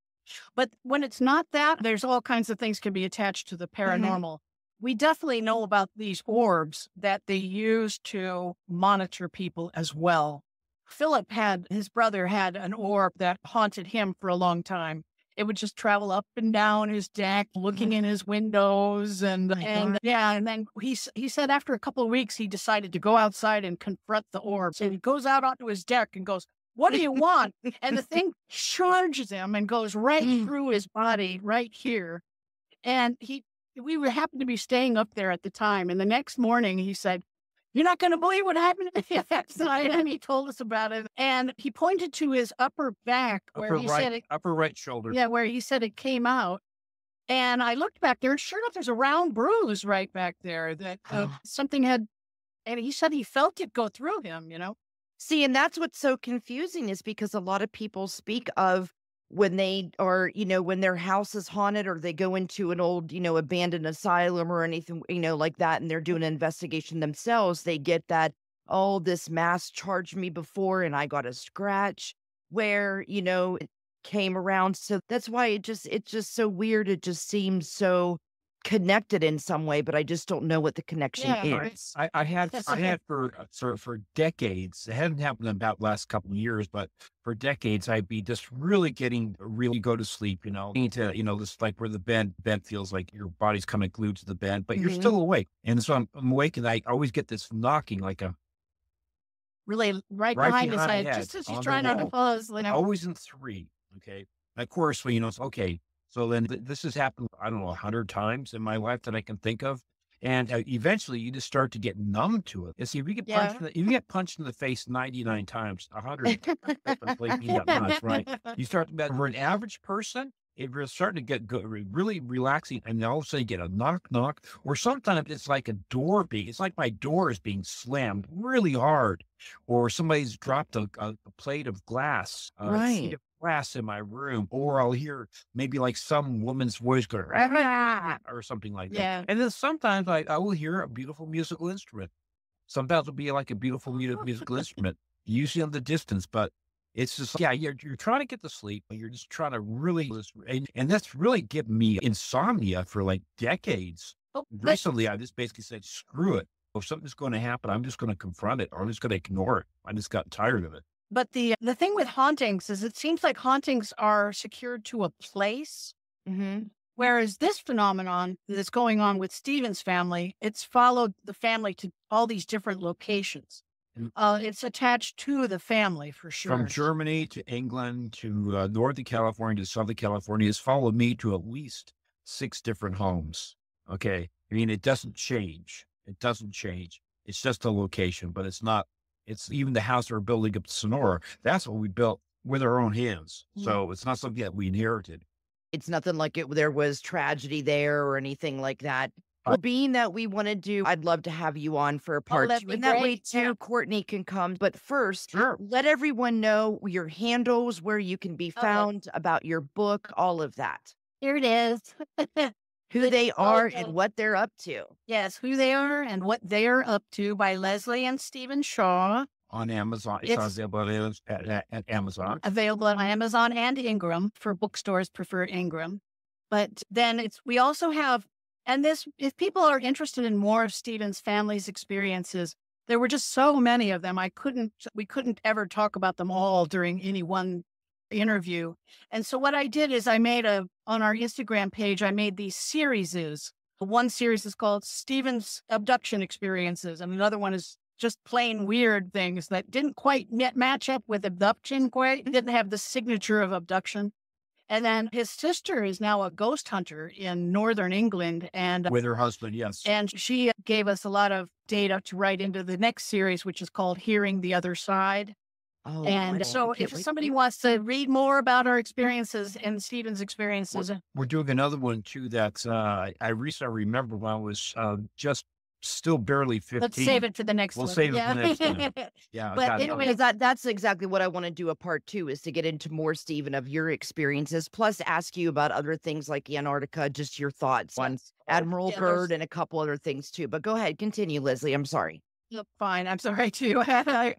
But when it's not that, there's all kinds of things can be attached to the paranormal. Mm-hmm. We definitely know about these orbs that they use to monitor people as well. His brother had an orb that haunted him for a long time. It would just travel up and down his deck, looking in his windows. And then he said after a couple of weeks, he decided to go outside and confront the orb. So he goes out onto his deck and goes, "What do you want?" And the thing charges him and goes right through his body, right here. And we happened to be staying up there at the time. And the next morning he said, "You're not going to believe what happened to me last night." And he told us about it. And he pointed to his upper back upper right shoulder. Yeah, where he said it came out. And I looked back there and sure enough, there's a round bruise right back there that something had, and he said he felt it go through him, See, and that's what's so confusing is because a lot of people speak of when they are, when their house is haunted or they go into an old, abandoned asylum or anything, like that, and they're doing an investigation themselves, they get that, "Oh, this mask charged me before and I got a scratch." where, it came around. So that's why it's just so weird. It just seems so connected in some way, but I just don't know what the connection is. I had for decades. It hadn't happened in about last couple of years, but for decades I'd be just really go to sleep, into, this like where the bed feels like your body's kind of glued to the bed, but you're still awake. And so I'm awake and I always get this knocking like a Really right behind his head, just as he's trying not to fall asleep. Always in 3. Okay. And of course, well, it's okay. So then this has happened, I don't know, 100 times in my life that I can think of. And eventually you just start to get numb to it. And see, if you get punched in the face 99 times, 100 right? You start to, for an average person, it's starting to get really relaxing. And then all of a sudden you get a knock, or sometimes it's like it's like my door is being slammed really hard, or somebody's dropped a plate of glass, right. Glass in my room, or I'll hear maybe like some woman's voice go or something like that. Yeah. And then sometimes I will hear a beautiful musical instrument. Sometimes it'll be like a beautiful musical instrument, usually in the distance, but it's just, you're trying to get to sleep, but you're just trying to really, and that's really given me insomnia for like decades. Recently, I just basically said, screw it. If something's going to happen, I'm just going to confront it, or I'm just going to ignore it. I just got tired of it. But the thing with hauntings is it seems like hauntings are secured to a place, whereas this phenomenon that's going on with Stephen's family, it's followed the family to all these different locations. It's attached to the family for sure. From Germany to England to Northern California to Southern California, it's followed me to at least 6 different homes. Okay. I mean, it doesn't change. It's just a location, but it's not. It's even the house we're building up in Sonora. That's what we built with our own hands. So it's not something that we inherited. It's nothing like there was tragedy there or anything like that. Well, being that we want to do, I'd love to have you on for a part 2. And that way too, Courtney can come. But first, let everyone know your handles, where you can be found, about your book, all of that. Here it is. Who they are and what they're up to. Yes, who they are and what they're up to, by Leslie and Stephen Shaw. On Amazon. It's available at Amazon. Available on Amazon and Ingram, for bookstores prefer Ingram. But then we also have, and this, if people are interested in more of Stephen's family's experiences, there were just so many of them. We couldn't ever talk about them all during any one interview. And so what I did is on our Instagram page, I made these series. One series is called Stephen's Abduction Experiences, and another one is just plain weird things that didn't quite match up with Abduction, didn't have the signature of Abduction. And then his sister is now a ghost hunter in northern England, and with her husband, yes. And she gave us a lot of data to write into the next series, which is called Hearing the Other Side. Oh, and so if somebody wants to read more about our experiences and Stephen's experiences. We're doing another one too that I recently remember when I was just still barely 15. Let's save it for the next one. We'll save it for the next one. Yeah. But anyway, that's exactly what I want to do a part 2, is to get into more, Stephen, of your experiences, plus ask you about other things like Antarctica, just your thoughts on Admiral Byrd and a couple other things too. But go ahead, continue, Leslie. I'm sorry. No, fine. I'm sorry too. I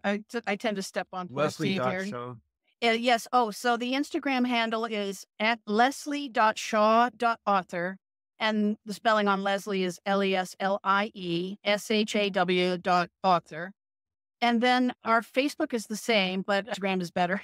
tend to step on Leslie Show. Yes. Oh, so the Instagram handle is at leslie.shaw.author. And the spelling on Leslie is LESLIESHAW.author. And then our Facebook is the same, but Instagram is better.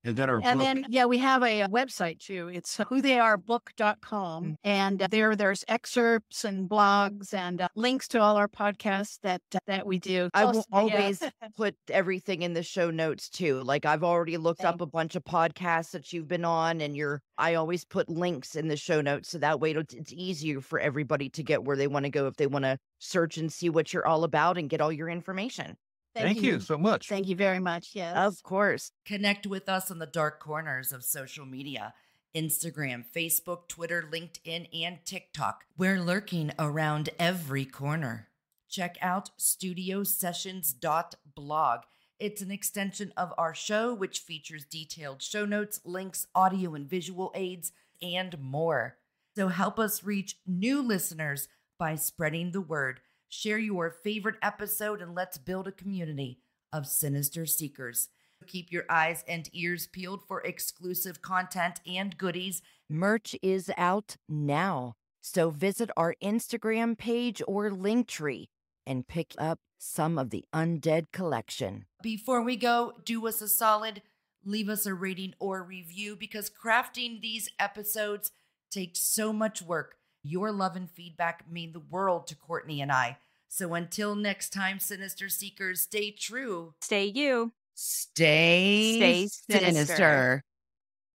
And then we have a website too. It's whothearebook.com. And there's excerpts and blogs and links to all our podcasts that we do. I will always put everything in the show notes too. Like, I've already looked up a bunch of podcasts that you've been on, and I always put links in the show notes. So that way it's easier for everybody to get where they want to go if they want to search and see what you're all about and get all your information. Thank you so much. Thank you very much. Yes. Of course. Connect with us on the dark corners of social media: Instagram, Facebook, Twitter, LinkedIn, and TikTok. We're lurking around every corner. Check out studiosessions.blog. It's an extension of our show, which features detailed show notes, links, audio and visual aids, and more. So help us reach new listeners by spreading the word. Share your favorite episode and let's build a community of sinister seekers. Keep your eyes and ears peeled for exclusive content and goodies. Merch is out now, so visit our Instagram page or Linktree and pick up some of the Undead collection. Before we go, do us a solid, leave us a rating or review, because crafting these episodes takes so much work. Your love and feedback mean the world to Courtney and I. So until next time, Sinister Seekers, stay true. Stay you. Stay sinister.